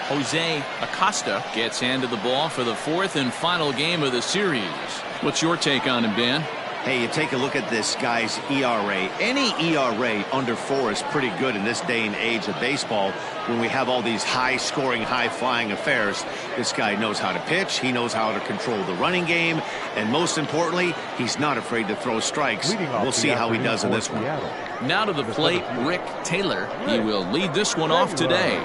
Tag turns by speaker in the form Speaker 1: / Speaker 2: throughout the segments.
Speaker 1: Jose Acosta gets handed the ball for the fourth and final game of the series. What's your take on him, Dan?
Speaker 2: Hey, you take a look at this guy's ERA. Any ERA under 4 is pretty good in this day and age of baseball when we have all these high-scoring, high-flying affairs. This guy knows how to pitch. He knows how to control the running game. And most importantly, he's not afraid to throw strikes. We'll see how he does in this one.
Speaker 1: Now to the plate, Rick Taylor. He will lead this one off today.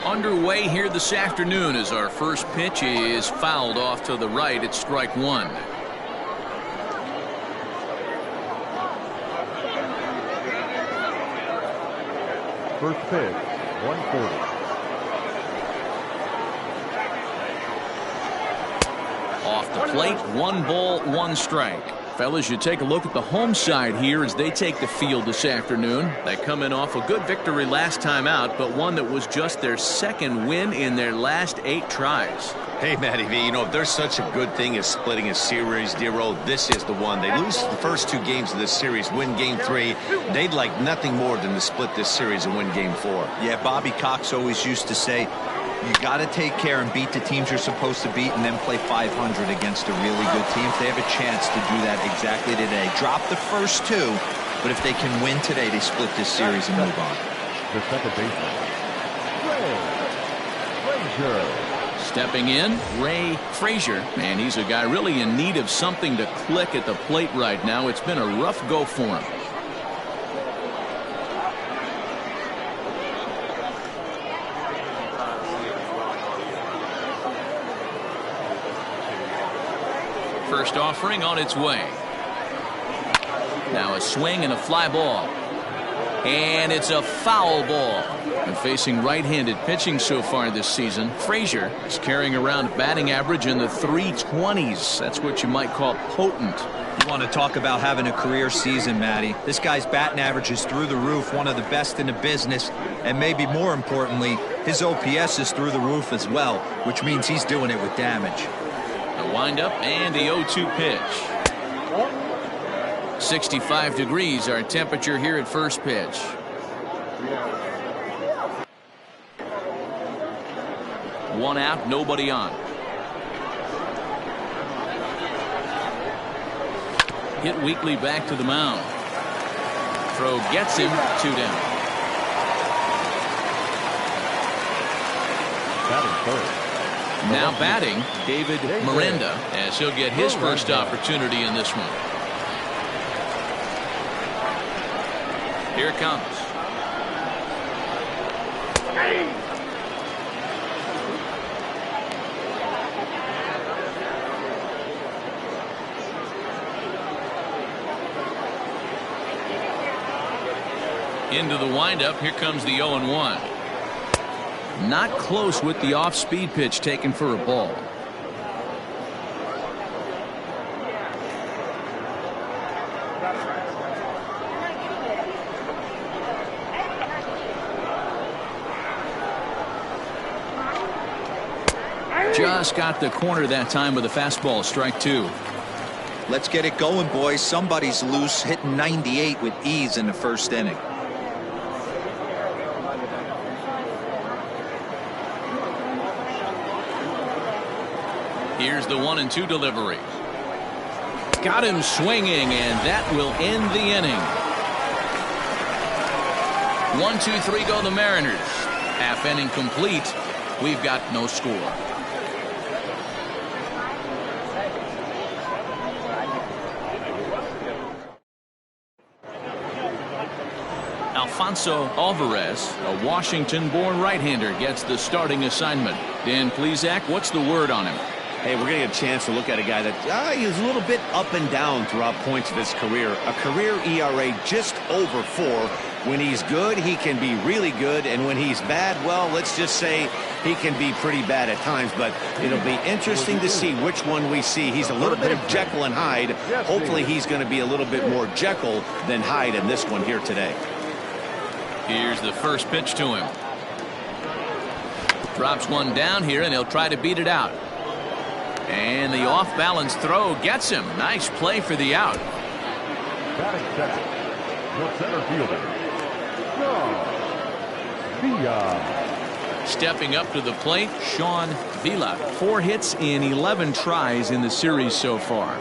Speaker 1: Underway here this afternoon as our first pitch is fouled off to the right. It's strike one.
Speaker 3: First pitch, 140.
Speaker 1: Off the plate, 1 ball, 1 strike. Fellas, you take a look at the home side here as they take the field this afternoon. They come in off a good victory last time out, but one that was just their second win in their last 8 tries.
Speaker 2: Hey, Matty V, you know, if there's such a good thing as splitting a series, Dero, this is the one. They lose the first 2 games of this series, win game 3. They'd like nothing more than to split this series and win game 4.
Speaker 4: Yeah, Bobby Cox always used to say, you got to take care and beat the teams you're supposed to beat and then play 500 against a really good team. They have a chance to do that exactly today. Drop the first 2, but if they can win today, they split this series and move on.
Speaker 3: The second baseman, Frazier.
Speaker 1: Stepping in, Ray Frazier. Man, he's a guy really in need of something to click at the plate right now. It's been a rough go for him. First offering on its way. Now a swing and a fly ball. And it's a foul ball. And facing right-handed pitching so far this season, Frazier is carrying around batting average in the 320s. That's what you might call potent.
Speaker 4: You want to talk about having a career season, Matty. This guy's batting average is through the roof, one of the best in the business. And maybe more importantly, his OPS is through the roof as well, which means he's doing it with damage.
Speaker 1: The windup and the 0-2 pitch. 65 degrees our temperature here at first pitch. One out, nobody on. Hit weakly back to the mound. Throw gets him, 2 down.
Speaker 3: Batting first.
Speaker 1: Now batting, David Miranda, as he'll get his first opportunity in this one. Here it comes. Into the windup. Here comes the 0-1. Not close with the off-speed pitch taken for a ball. Just got the corner that time with a fastball, strike 2.
Speaker 4: Let's get it going, boys. Somebody's loose, hitting 98 with ease in the first inning.
Speaker 1: Here's the 1-2 delivery. Got him swinging, and that will end the inning. 1-2-3 go the Mariners. Half inning complete. We've got no score. Alfonso Alvarez, a Washington-born right-hander, gets the starting assignment. Dan Plesac, what's the word on him?
Speaker 2: Hey, we're going to get a chance to look at a guy that he's a little bit up and down throughout points of his career. A career ERA just over 4. When he's good, he can be really good. And when he's bad, well, let's just say he can be pretty bad at times. But it'll be interesting to see which one we see. He's a little bit of Jekyll and Hyde. Hopefully he's going to be a little bit more Jekyll than Hyde in this one here today.
Speaker 1: Here's the first pitch to him. Drops one down here, and he'll try to beat it out. And the off-balance throw gets him. Nice play for the out.
Speaker 3: Batting second, the center fielder, Via.
Speaker 1: Stepping up to the plate, Sean Vila. 4 hits in 11 tries in the series so far.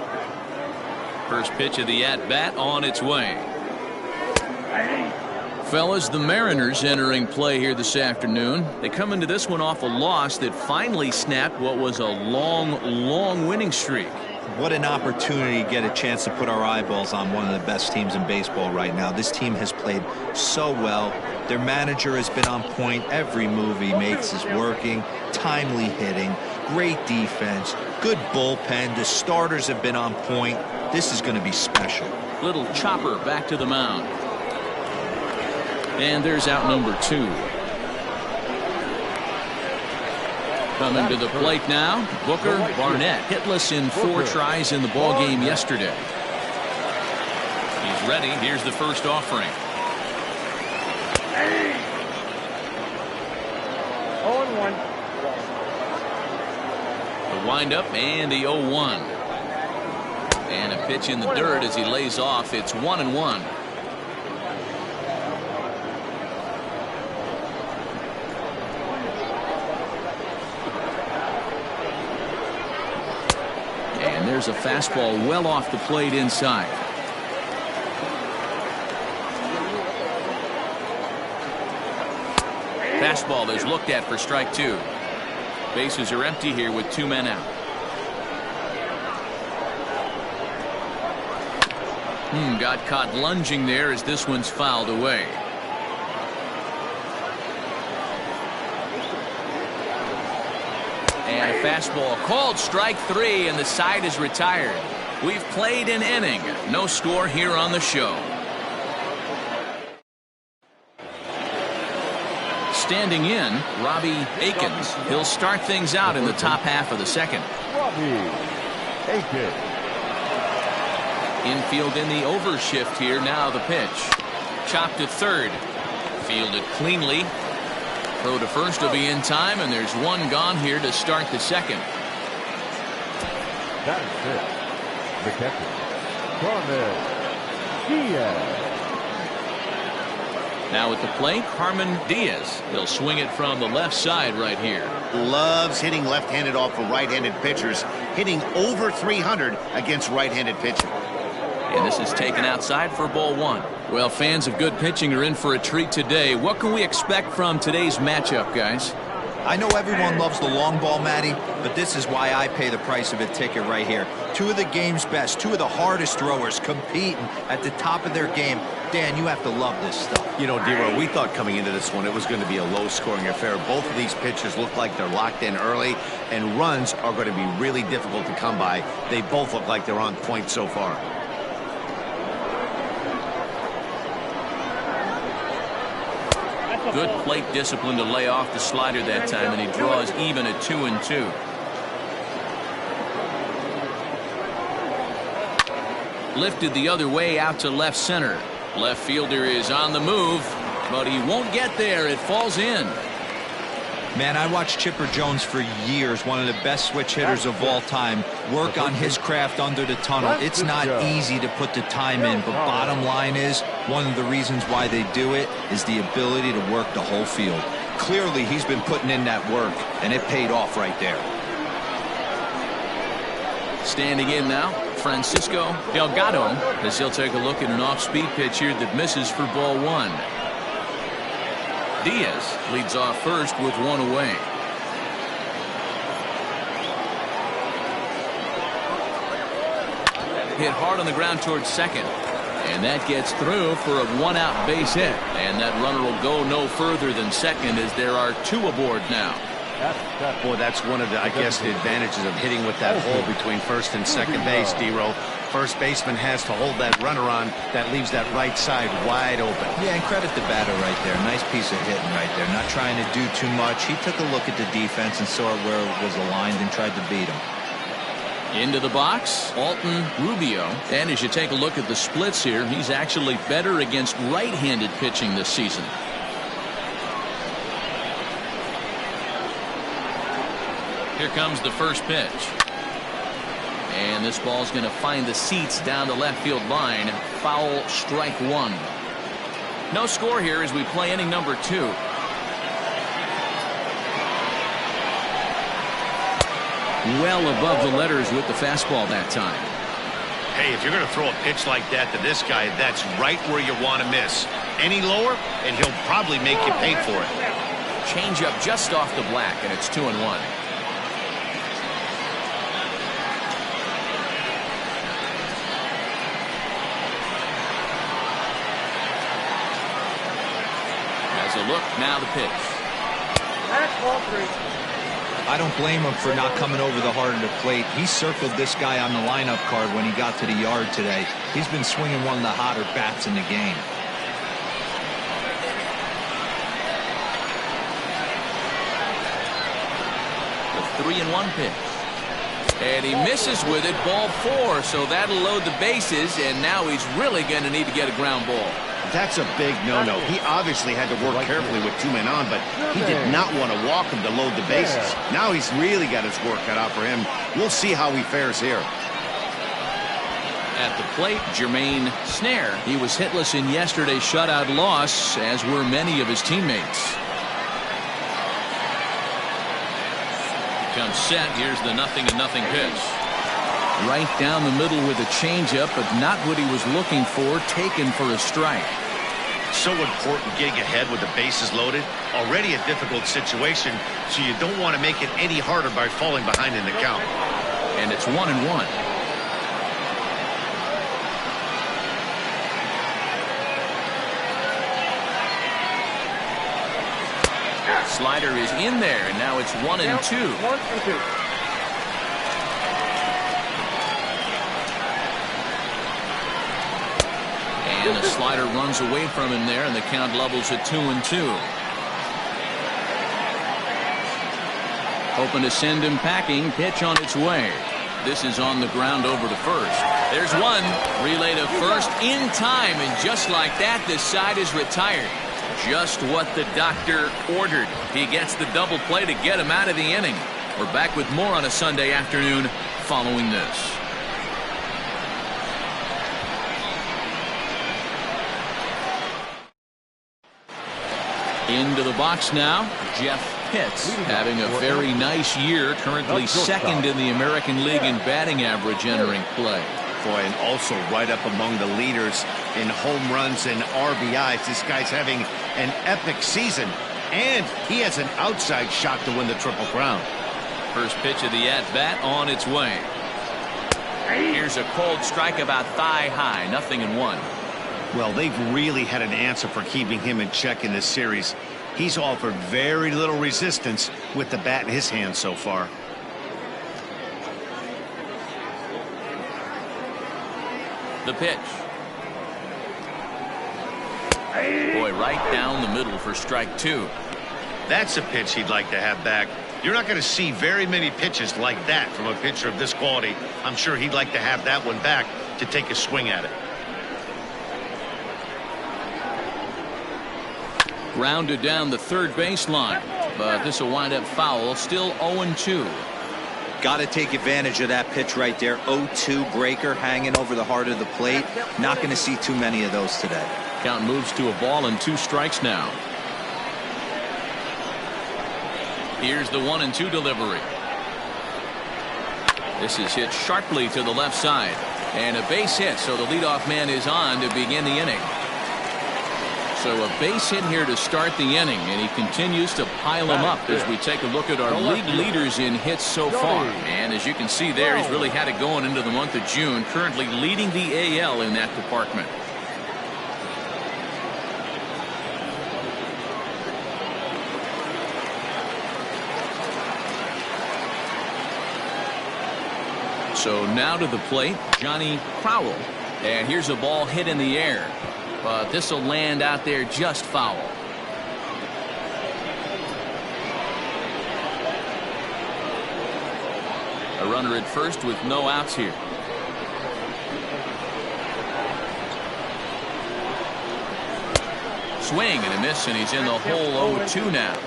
Speaker 1: First pitch of the at-bat on its way. Fellas, the Mariners entering play here this afternoon. They come into this one off a loss that finally snapped what was a long winning streak.
Speaker 4: What an opportunity to get a chance to put our eyeballs on one of the best teams in baseball right now. This team has played so well. Their manager has been on point. Every move he makes is working. Timely hitting. Great defense. Good bullpen. The starters have been on point. This is going to be special.
Speaker 1: Little chopper back to the mound. And there's out number 2. Coming to the plate now, Booker Barnett, hitless in 4 tries in the ballgame yesterday. He's ready. Here's the first offering.
Speaker 3: 0-1.
Speaker 1: The windup and the 0-1. And a pitch in the dirt as he lays off. It's 1-1. And there's a fastball well off the plate inside. Fastball is looked at for strike 2. Bases are empty here with 2 men out. Got caught lunging there as this one's fouled away. And a fastball called strike 3, and the side is retired. We've played an inning. No score here on the show. Standing in, Robbie Akins. He'll start things out in the top half of the second.
Speaker 3: Robbie Akins.
Speaker 1: Infield in the overshift here. Now the pitch. Chopped to third. Fielded cleanly. Throw to first will be in time, and there's one gone here to start the second.
Speaker 3: That is it. The catcher, Carmen Diaz.
Speaker 1: Now at the plate, Carmen Diaz. He'll swing it from the left side right here.
Speaker 5: Loves hitting left-handed off of right-handed pitchers, hitting over 300 against right-handed pitching.
Speaker 1: And this is taken outside for ball 1. Well, fans of good pitching are in for a treat today. What can we expect from today's matchup, guys?
Speaker 4: I know everyone loves the long ball, Matty, but this is why I pay the price of a ticket right here. 2 of the game's best, 2 of the hardest throwers competing at the top of their game. Dan, you have to love this stuff.
Speaker 2: You know, D-Row, we thought coming into this one it was going to be a low-scoring affair. Both of these pitchers look like they're locked in early, and runs are going to be really difficult to come by. They both look like they're on point so far.
Speaker 1: Good plate discipline to lay off the slider that time, and he draws even at 2-2. Lifted the other way out to left center. Left fielder is on the move, but he won't get there. It falls in.
Speaker 4: Man, I watched Chipper Jones for years, one of the best switch hitters of all time, work on his craft under the tunnel. It's not easy to put the time in, but bottom line is, one of the reasons why they do it is the ability to work the whole field. Clearly, he's been putting in that work, and it paid off right there.
Speaker 1: Standing in now, Francisco Delgado, as he'll take a look at an off-speed pitch here that misses for ball 1. Diaz leads off first with 1 away. Hit hard on the ground towards second. And that gets through for a 1-out base hit. And that runner will go no further than second as there are 2 aboard now.
Speaker 2: Boy, that's one of the, I guess, the advantages of hitting with that hole between first and second base, D-Row. First baseman has to hold that runner on. That leaves that right side wide open.
Speaker 4: Yeah, and credit the batter right there. Nice piece of hitting right there. Not trying to do too much. He took a look at the defense and saw where it was aligned and tried to beat him.
Speaker 1: Into the box, Alton Rubio. And as you take a look at the splits here, he's actually better against right-handed pitching this season. Here comes the first pitch. And this ball's going to find the seats down the left field line. Foul, strike 1. No score here as we play inning number 2. well above the letters with the fastball that time.
Speaker 5: Hey, if you're going to throw a pitch like that to this guy, that's right where you want to miss. Any lower, and he'll probably make you pay for it.
Speaker 1: Change up just off the black, and it's 2-1. As a look, now the pitch.
Speaker 3: That's ball 3.
Speaker 4: I don't blame him for not coming over the heart of the plate. He circled this guy on the lineup card when he got to the yard today. He's been swinging one of the hotter bats in the game.
Speaker 1: The 3-1 pitch. And he misses with it, ball 4, so that'll load the bases, and now he's really going to need to get a ground ball.
Speaker 5: That's a big no-no. He obviously had to work carefully with 2 men on, but he did not want to walk him to load the bases. Now he's really got his work cut out for him. We'll see how he fares here.
Speaker 1: At the plate, Jermaine Snare. He was hitless in yesterday's shutout loss, as were many of his teammates. Comes set. Here's the 0-0 pitch. Right down the middle with a changeup, but not what he was looking for, taken for a strike.
Speaker 5: So important getting ahead with the bases loaded. Already a difficult situation, so you don't want to make it any harder by falling behind in the count.
Speaker 1: And it's 1-1. Slider is in there, and now it's 1-2.
Speaker 3: 1-2.
Speaker 1: And the slider runs away from him there, and the count levels at 2-2. Hoping to send him packing. Pitch on its way. This is on the ground over to first. There's one. Relay to first in time, and just like that, this side is retired. Just what the doctor ordered. He gets the double play to get him out of the inning. We're back with more on a Sunday afternoon following this. Into the box now, Jeff Pitts, having a very nice year, currently second in the American League in batting average entering play.
Speaker 5: Boy, and also right up among the leaders in home runs and RBIs. This guy's having an epic season, and he has an outside shot to win the Triple Crown.
Speaker 1: First pitch of the at-bat on its way. Here's a cold strike about thigh high, 0-1.
Speaker 5: Well, they've really had an answer for keeping him in check in this series. He's offered very little resistance with the bat in his hand so far.
Speaker 1: The pitch. Boy, right down the middle for strike 2.
Speaker 5: That's a pitch he'd like to have back. You're not going to see very many pitches like that from a pitcher of this quality. I'm sure he'd like to have that one back to take a swing at it.
Speaker 1: Grounded down the third baseline, but this will wind up foul. Still 0-2.
Speaker 4: Got to take advantage of that pitch right there. 0-2 breaker hanging over the heart of the plate. Not going to see too many of those today.
Speaker 1: Count moves to a ball and 2 strikes now. Here's the 1-2 delivery. This is hit sharply to the left side, and a base hit, so the leadoff man is on to begin the inning. So a base hit here to start the inning, and he continues to pile them up as we take a look at our league leaders in hits so far. And as you can see there, he's really had it going into the month of June, currently leading the AL in that department. So now to the plate, Johnny Crowell. And here's a ball hit in the air. But this will land out there just foul. A runner at first with no outs here. Swing and a miss, and he's in the hole 0-2 now.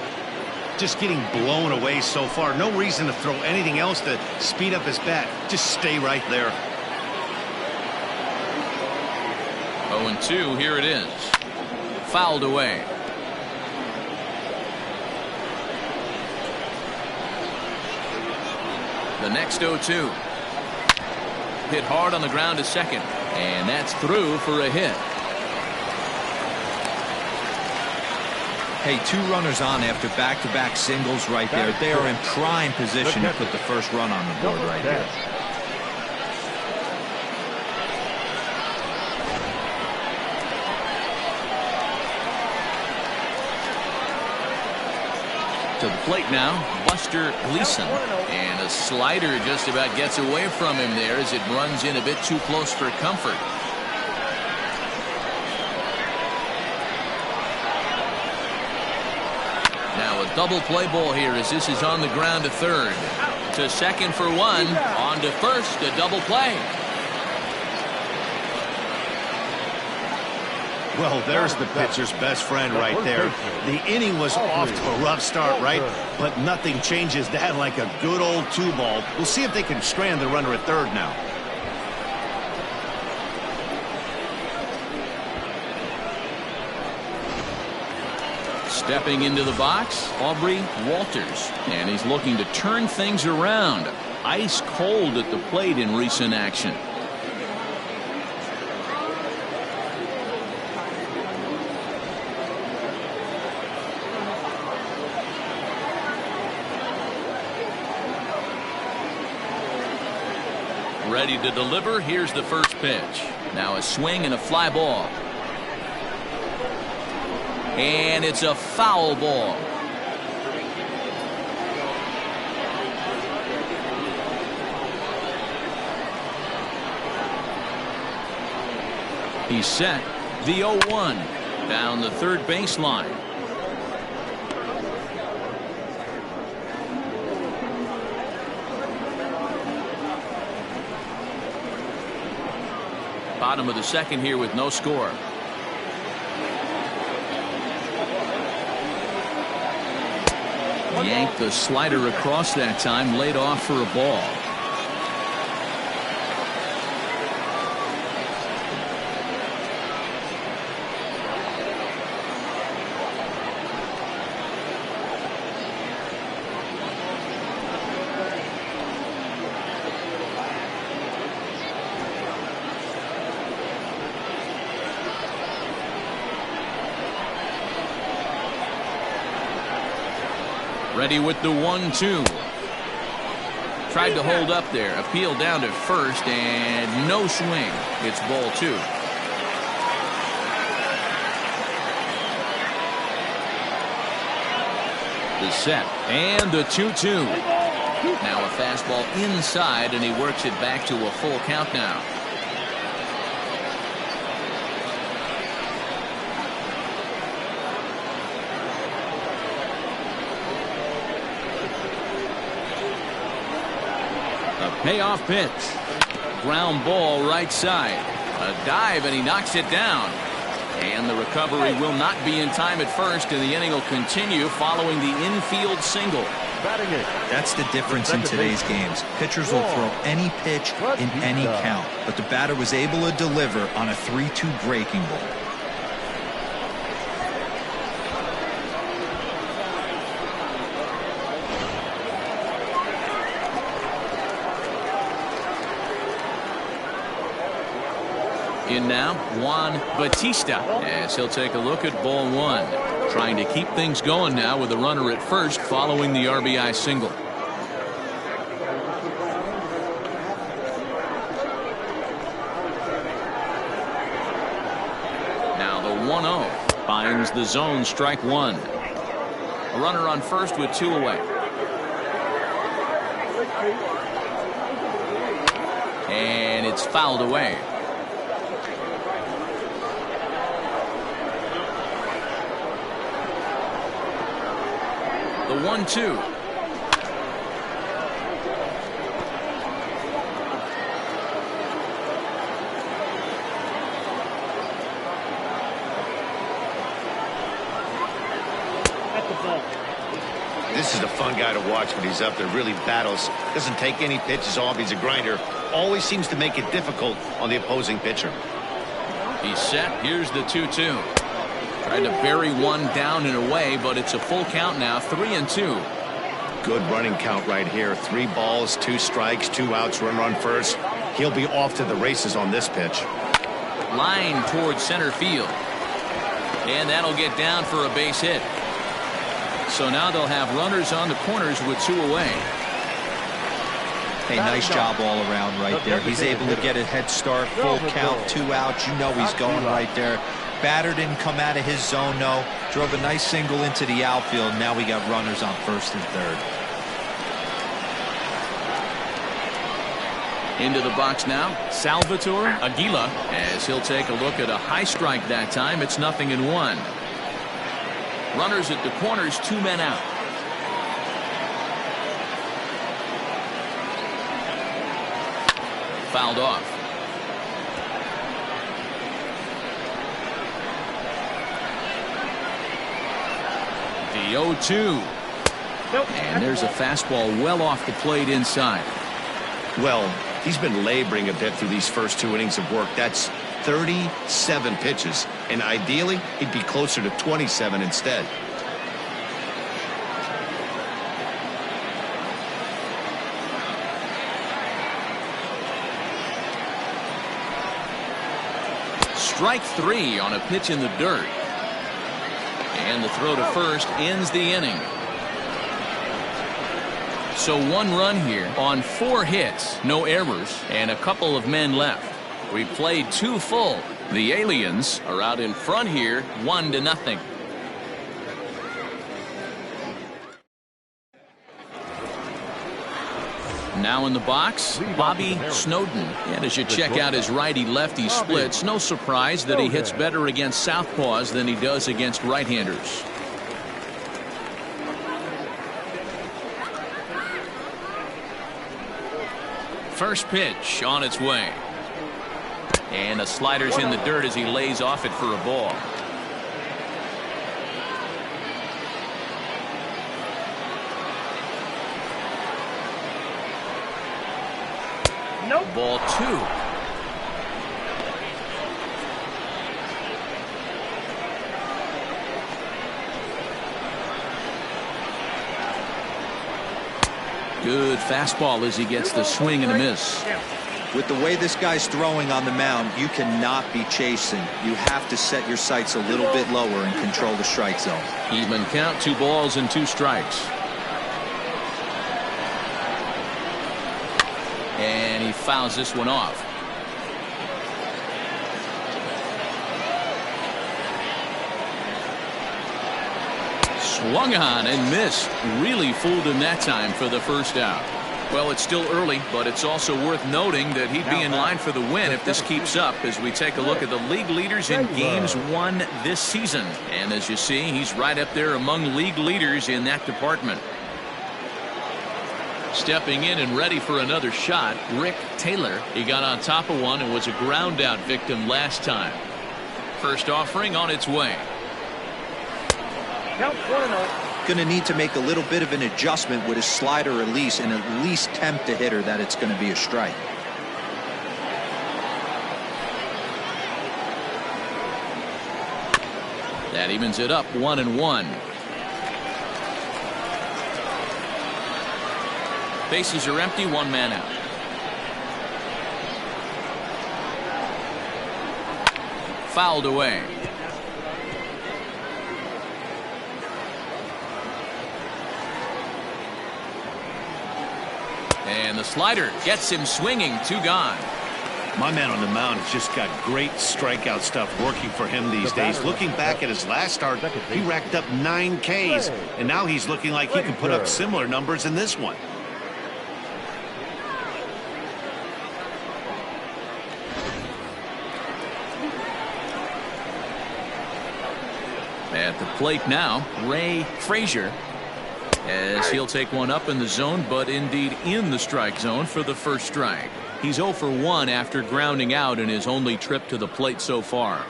Speaker 5: Just getting blown away so far. No reason to throw anything else to speed up his bat. Just stay right there.
Speaker 1: 0-2, here it is. Fouled away. The The next 0-2. Hit hard on the ground to second. And that's through for a hit.
Speaker 4: Hey, 2 runners on after back-to-back singles right there. They are in prime position to put the first run on the board right here.
Speaker 1: To the plate now, Buster Gleason. And a slider just about gets away from him there as it runs in a bit too close for comfort. Now a double play ball here as this is on the ground to third. To second for 1. On to first, a double play.
Speaker 5: Well, there's the pitcher's best friend right there. The inning was off to a rough start, right? But nothing changes that like a good old 2-ball. We'll see if they can strand the runner at third now.
Speaker 1: Stepping into the box, Aubrey Walters. And he's looking to turn things around. Ice cold at the plate in recent action. Ready to deliver. Here's the first pitch. Now a swing and a fly ball. And it's a foul ball. He's set. The 0-1 down the third baseline. Bottom of the second here with no score. Yanked the slider across that time, laid off for a ball. Ready with the 1-2. Tried to hold up there. Appeal down to first and no swing. It's ball 2. The set and the 2-2. Now a fastball inside and he works it back to a full count now. Payoff pitch. Ground ball right side. A dive and he knocks it down. And the recovery will not be in time at first and the inning will continue following the infield single.
Speaker 4: That's the difference in today's games. Pitchers will throw any pitch in any count, but the batter was able to deliver on a 3-2 breaking ball.
Speaker 1: In now, Juan Bautista, as he'll take a look at ball 1. Trying to keep things going now with a runner at first following the RBI single. Now the 1-0 finds the zone, strike 1. A runner on first with 2 away. And it's fouled away. The 1-2.
Speaker 5: This is a fun guy to watch when he's up there. Really battles. Doesn't take any pitches off. He's a grinder. Always seems to make it difficult on the opposing pitcher.
Speaker 1: He's set. Here's the 2-2. Tried to bury one down and away, but it's a full count now. 3-2.
Speaker 5: Good running count right here. 3 balls, 2 strikes, 2 outs, runner on first. He'll be off to the races on this pitch.
Speaker 1: Line towards center field. And that'll get down for a base hit. So now they'll have runners on the corners with 2 away.
Speaker 4: Hey, nice job all around right there. He's able to get a head start, full count, 2 outs. You know he's going right there. Batter didn't come out of his zone, no. Drove a nice single into the outfield. Now we got runners on first and third.
Speaker 1: Into the box now, Salvatore Aguila, as he'll take a look at a high strike that time. It's 0-1. Runners at the corners, 2 men out. Fouled off. The 0-2. And there's a fastball well off the plate inside.
Speaker 5: Well, he's been laboring a bit through these first 2 innings of work. That's 37 pitches, and ideally he'd be closer to 27 instead.
Speaker 1: Strike 3 on a pitch in the dirt. And the throw to first ends the inning. So 1 run here on 4 hits, no errors, and a couple of men left. We played 2 full. The Aliens are out in front here, 1-0. Now in the box, Bobby Snowden. And as you check out his righty-lefty splits, no surprise that he hits better against southpaws than he does against right-handers. First pitch on its way. And the slider's in the dirt as he lays off it for a ball.
Speaker 3: Nope.
Speaker 1: Ball 2. Good fastball as he gets the swing and a miss.
Speaker 4: With the way this guy's throwing on the mound, you cannot be chasing. You have to set your sights a little bit lower and control the strike zone.
Speaker 1: Even count, 2 balls and 2 strikes. And he fouls this one off. Swung on and missed. Really fooled him that time for the first out. Well, it's still early, but it's also worth noting that he'd be in line for the win if this keeps up as we take a look at the league leaders in games won this season. And as you see, he's right up there among league leaders in that department. Stepping in and ready for another shot, Rick Taylor. He got on top of one and was a ground out victim last time. First offering on its way.
Speaker 3: Count 1-0.
Speaker 4: Going to need to make a little bit of an adjustment with his slider release and at least tempt the hitter that it's going to be a strike.
Speaker 1: That evens it up 1-1. Bases are empty, 1 man out. Fouled away. And the slider gets him swinging, 2 gone.
Speaker 5: My man on the mound has just got great strikeout stuff working for him these days. Looking back at his last start, he racked up 9 Ks, and now he's looking like he can put up similar numbers in this one.
Speaker 1: At the plate now, Ray Frazier, as he'll take one up in the zone, but indeed in the strike zone for the first strike. He's 0 for 1 after grounding out in his only trip to the plate so far.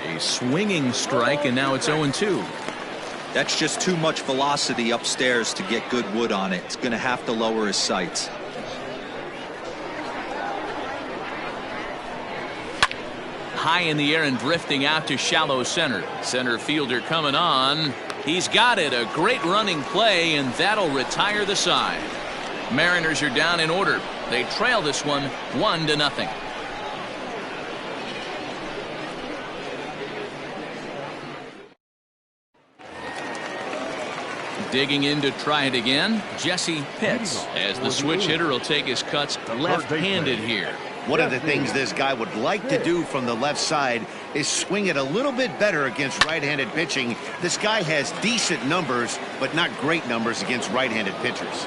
Speaker 1: A swinging strike, and now it's 0-2.
Speaker 4: That's just too much velocity upstairs to get good wood on it. It's going to have to lower his sights.
Speaker 1: high in the air and drifting out to shallow center. Center fielder coming on. He's got it. A great running play, and that'll retire the side. Mariners are down in order. They trail this one 1-0. Digging in to try it again, Jesse Pitts, as the switch hitter will take his cuts left-handed here.
Speaker 5: One of the things this guy would like to do from the left side is swing it a little bit better against right-handed pitching. This guy has decent numbers, but not great numbers against right-handed pitchers.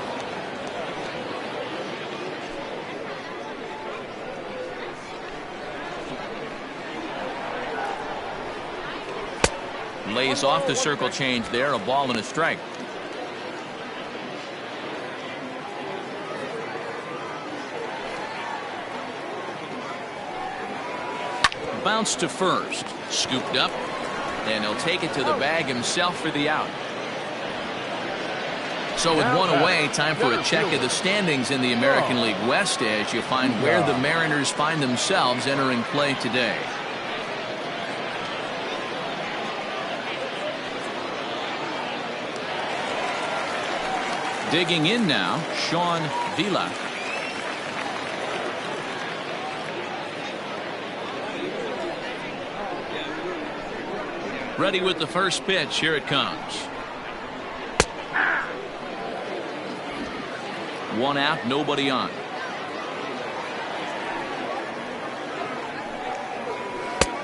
Speaker 1: Lays off the circle change there, a ball and a strike. Bounce to first, scooped up, and he'll take it to the bag himself for the out. So with one away, time for a check of the standings in the American League West as you find where the Mariners find themselves entering play today. Digging in now, Sean Vila. Ready with the first pitch. Here it comes. One out, nobody on.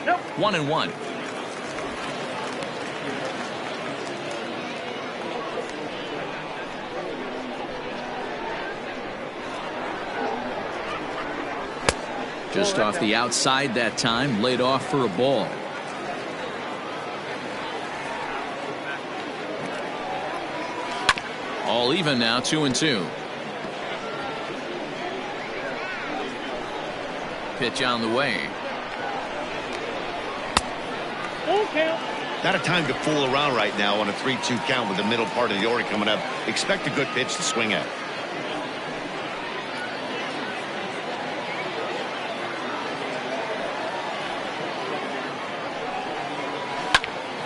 Speaker 3: Nope.
Speaker 1: 1-1. Just off the outside that time, laid off for a ball. All even now, 2-2. Pitch on the way.
Speaker 3: Full count.
Speaker 5: Not a time to fool around right now on a 3-2 count with the middle part of the order coming up. Expect a good pitch to swing at.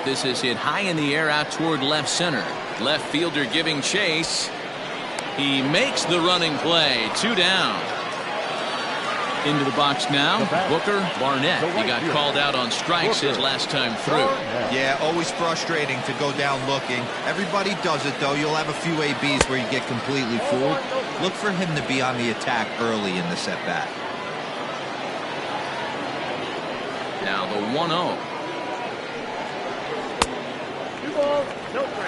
Speaker 1: This is hit high in the air out toward left center. Left fielder giving chase. He makes the running play. 2 down. Into the box now, Booker Barnett. He got called out on strikes his last time through.
Speaker 4: Yeah, always frustrating to go down looking. Everybody does it, though. You'll have a few ABs where you get completely fooled. Look for him to be on the attack early in the at-bat.
Speaker 1: Now the 1-0.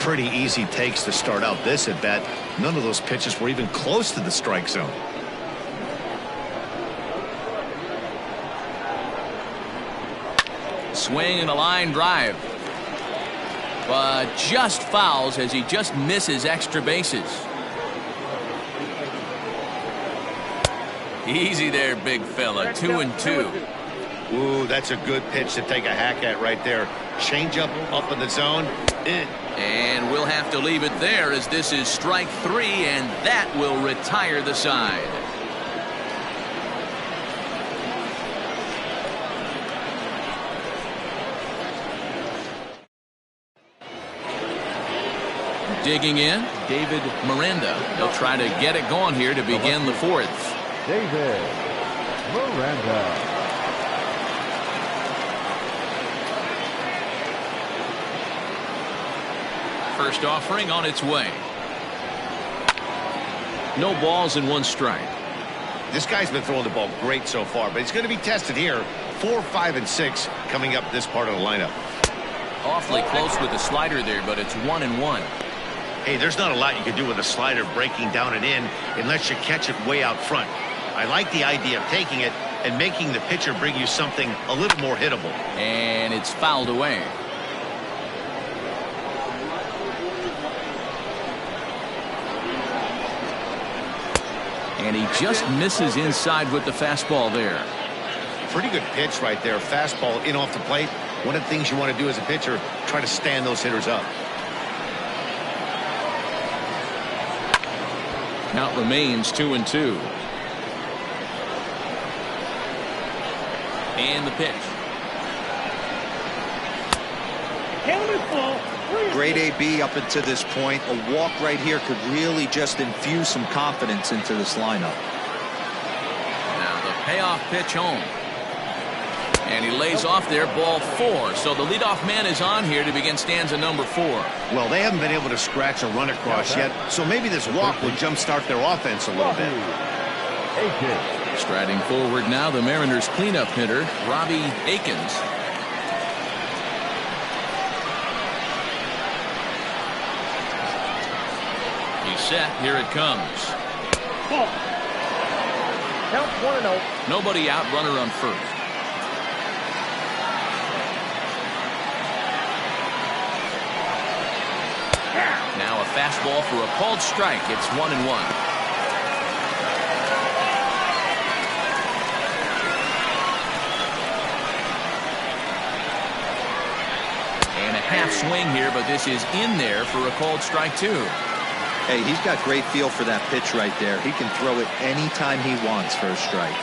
Speaker 5: Pretty easy takes to start out this at bat. None of those pitches were even close to the strike zone.
Speaker 1: Swing and a line drive. But just fouls as he just misses extra bases. Easy there, big fella. 2-2.
Speaker 5: Ooh, that's a good pitch to take a hack at right there. Change up in the zone.
Speaker 1: And we'll have to leave it there as this is strike 3, and that will retire the side. Digging in, David Miranda. He'll try to get it going here to begin the 4th.
Speaker 6: David Miranda.
Speaker 1: First offering on its way. No balls and 1 strike.
Speaker 5: This guy's been throwing the ball great so far, but he's going to be tested here. 4, 5, and 6 coming up this part of the lineup.
Speaker 1: Awfully close with the slider there, but it's 1-1.
Speaker 5: Hey, there's not a lot you can do with a slider breaking down and in unless you catch it way out front. I like the idea of taking it and making the pitcher bring you something a little more hittable.
Speaker 1: And it's fouled away. And he just misses inside with the fastball there.
Speaker 5: Pretty good pitch right there. Fastball in off the plate. One of the things you want to do as a pitcher, try to stand those hitters up.
Speaker 1: Count remains 2-2. And the pitch.
Speaker 3: Count is full.
Speaker 4: Great AB up until this point. A walk right here could really just infuse some confidence into this lineup.
Speaker 1: Now the payoff pitch home. And he lays off there, ball 4. So the leadoff man is on here to begin stanza number 4.
Speaker 5: Well, they haven't been able to scratch a run across yet, so maybe this walk will jumpstart their offense a little bit.
Speaker 1: Striding forward now, the Mariners cleanup hitter, Robbie Akins. He's set. Here it comes.
Speaker 3: Ball. Count 1-0.
Speaker 1: Nobody out, runner on first. Now a fastball for a called strike. It's 1-1. And a half swing here, but this is in there for a called strike 2.
Speaker 4: Hey, he's got great feel for that pitch right there. He can throw it anytime he wants for a strike.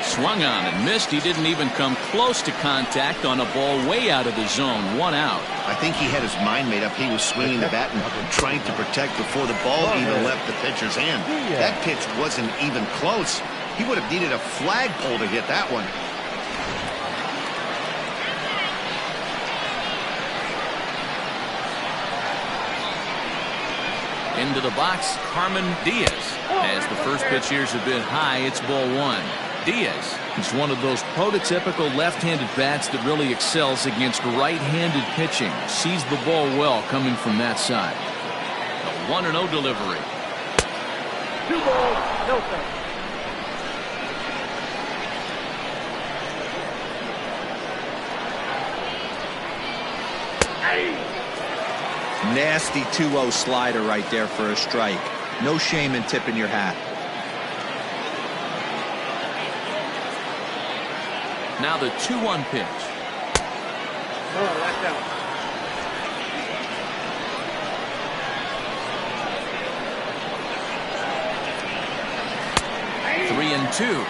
Speaker 1: Swung on and missed. He didn't even come close to contact on a ball way out of the zone. 1 out.
Speaker 5: I think he had his mind made up. He was swinging the bat and trying to protect before the ball even left the pitcher's hand. That pitch wasn't even close. He would have needed a flagpole to hit that one.
Speaker 1: Into the box, Carmen Diaz. As the first pitch years have been high, it's ball 1. Diaz is one of those prototypical left-handed bats that really excels against right-handed pitching. Sees the ball well coming from that side. A 1-0 delivery.
Speaker 3: 2 balls, no strikes.
Speaker 4: Nasty 2-0 slider right there for a strike. No shame in tipping your hat.
Speaker 1: Now the 2-1 pitch.
Speaker 3: Oh, that's out.
Speaker 1: Three and 2.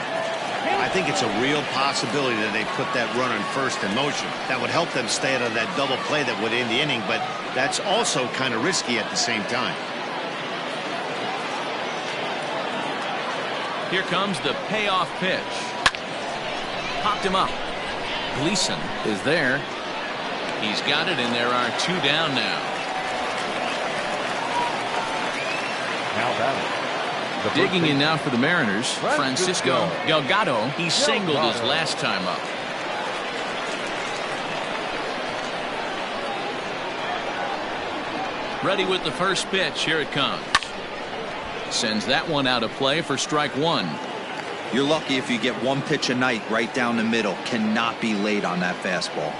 Speaker 5: I think it's a real possibility that they put that runner in first in motion. That would help them stay out of that double play that would end the inning, but that's also kind of risky at the same time.
Speaker 1: Here comes the payoff pitch. Popped him up. Gleason is there. He's got it, and there are 2 down now.
Speaker 6: Now batting.
Speaker 1: Digging in now for the Mariners, Francisco Delgado. He singled his last time up. Ready with the first pitch. Here it comes. Sends that one out of play for strike 1.
Speaker 4: You're lucky if you get 1 pitch a night right down the middle. Cannot be late on that fastball.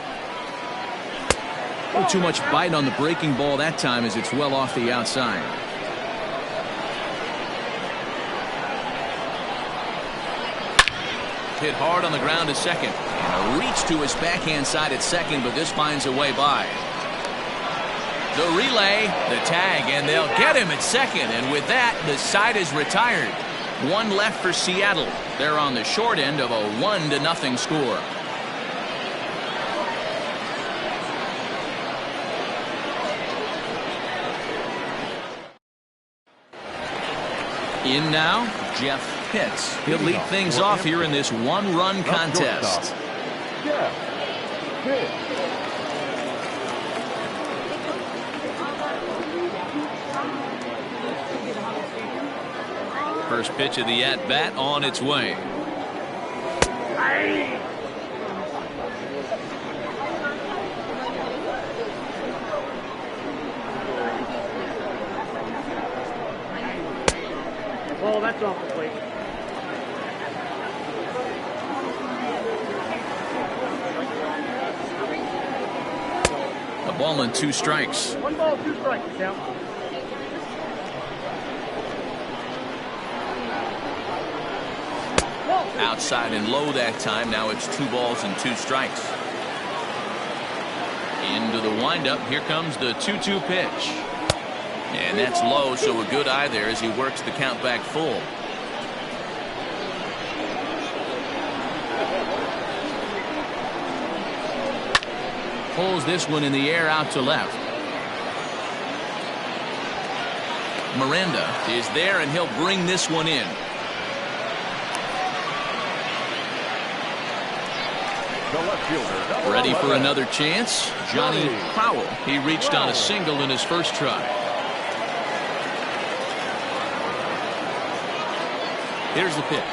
Speaker 1: Oh, too much bite on the breaking ball that time as it's well off the outside. Hit hard on the ground to second. And a reach to his backhand side at second, but this finds a way by. The relay, the tag, and they'll get him at second. And with that, the side is retired. 1 left for Seattle. They're on the short end of a 1-0 score. In now, Jeff Pitts. He'll lead things off here in this 1-run contest. First pitch of the at-bat on its way.
Speaker 3: Oh, that's off the plate.
Speaker 1: A ball and 2 strikes.
Speaker 3: 1 ball, 2 strikes, count.
Speaker 1: Outside and low that time. Now it's 2 balls and 2 strikes. Into the windup. Here comes the 2-2 pitch. And that's low, so a good eye there as he works the count back full. pulls this one in the air out to left. Miranda is there, and he'll bring this one in.
Speaker 6: The left fielder,
Speaker 1: Ready for another chance. Johnny Crowell. He reached on a single in his first try. Here's the pitch.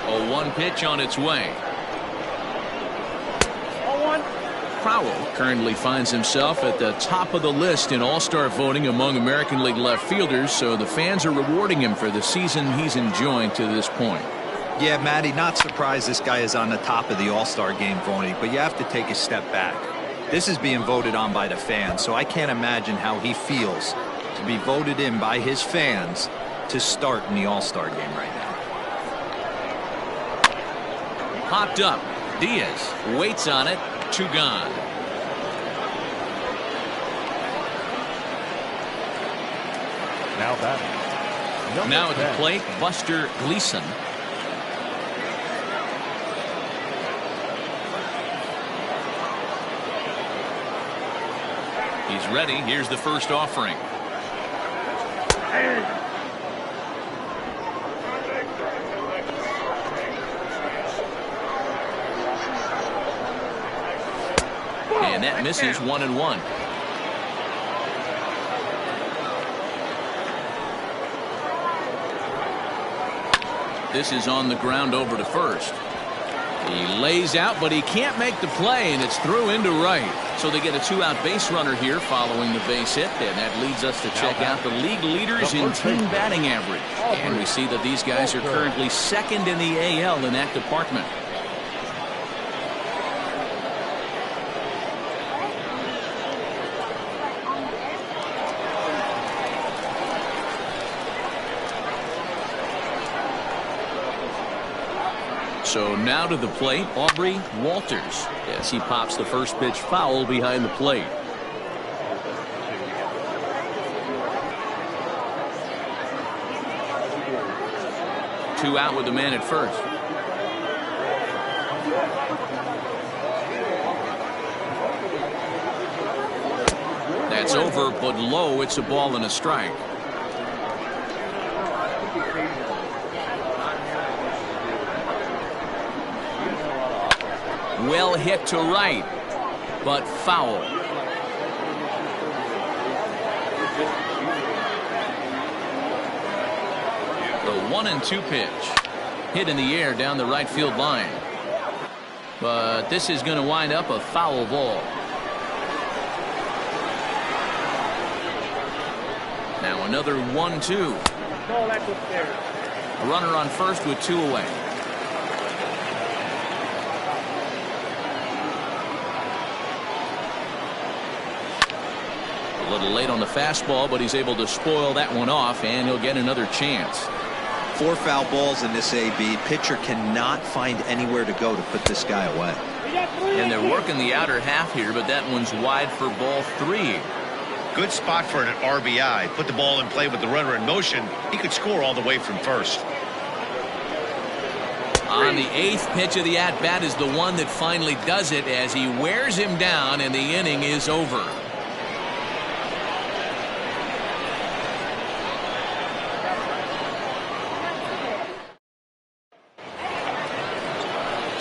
Speaker 1: A 1 pitch on its way. Crowell currently finds himself at the top of the list in all-star voting among American League left fielders, so the fans are rewarding him for the season he's enjoying to this point.
Speaker 4: Yeah, Matty, not surprised this guy is on the top of the all-star game voting, but you have to take a step back. This is being voted on by the fans, so I can't imagine how he feels to be voted in by his fans to start in the all-star game right now.
Speaker 1: Popped up. Diaz waits on it. 2 gone.
Speaker 6: Now batting.
Speaker 1: Now at the plate, Buster Gleason. He's ready. Here's the first offering. And that misses. 1-1. This is on the ground over to first. He lays out, but he can't make the play, and it's through into right. So they get a 2-out base runner here following the base hit, and that leads us to check out the league leaders in team batting average. And we see that these guys are currently second in the AL in that department. So now to the plate, Aubrey Walters, as he pops the first pitch foul behind the plate. Two out with the man at first. That's over, but low. It's a ball and a strike. Well hit to right, but foul. The 1-2 pitch. Hit in the air down the right field line. But this is going to wind up a foul ball. Now another 1-2. A runner on first with 2 away. A little late on the fastball, but he's able to spoil that one off, and he'll get another chance.
Speaker 4: 4 foul balls in this AB. Pitcher cannot find anywhere to go to put this guy away.
Speaker 1: And they're working the outer half here, but that one's wide for ball 3.
Speaker 5: Good spot for an RBI. Put the ball in play with the runner in motion. He could score all the way from first.
Speaker 1: On the 8th pitch of the at-bat is the one that finally does it as he wears him down, and the inning is over.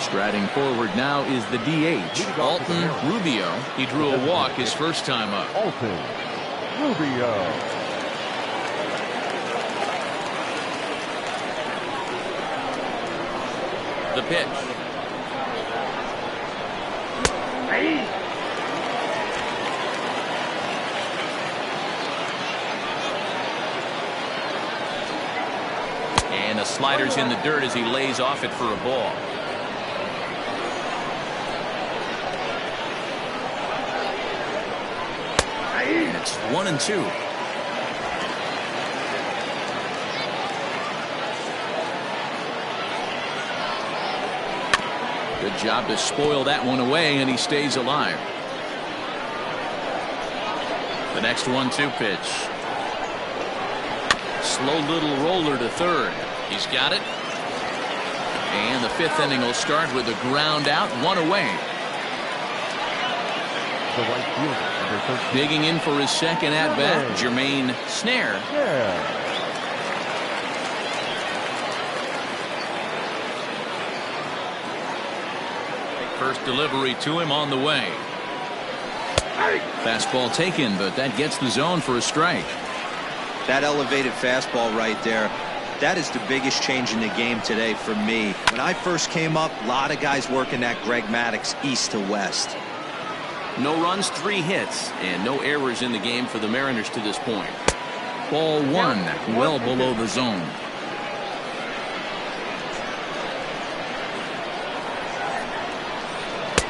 Speaker 1: Striding forward now is the DH, Alton Rubio. He drew a walk his first time up.
Speaker 6: Alton Rubio.
Speaker 1: The pitch. And the slider's in the dirt as he lays off it for a ball. And it's 1-2. Good job to spoil that one away, and he stays alive. The next 1-2 pitch. slow little roller to third. He's got it. And the fifth inning will start with a ground out, one away.
Speaker 6: The right fielder, number 13.
Speaker 1: Digging in for his second at bat, Jermaine Snare. First delivery to him on the way. Fastball taken, but that gets the zone for a strike.
Speaker 4: That elevated fastball right there, that is the biggest change in the game today for me. When I first came up, a lot of guys working that Greg Maddux east to west.
Speaker 1: No runs, 3 hits, and no errors in the game for the Mariners to this point. Ball 1, well below the zone.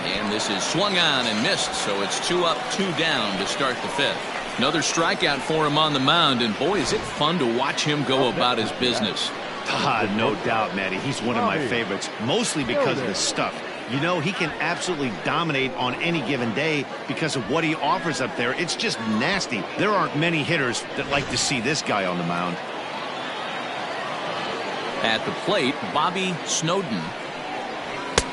Speaker 1: And this is swung on and missed, so it's 2 up, 2 down to start the fifth. Another strikeout for him on the mound, and boy, is it fun to watch him go about his business.
Speaker 5: No doubt, Matty. He's one of my favorites, mostly because of his stuff. You know, he can absolutely dominate on any given day because of what he offers up there. It's just nasty. There aren't many hitters that like to see this guy on the mound.
Speaker 1: At the plate, Bobby Snowden,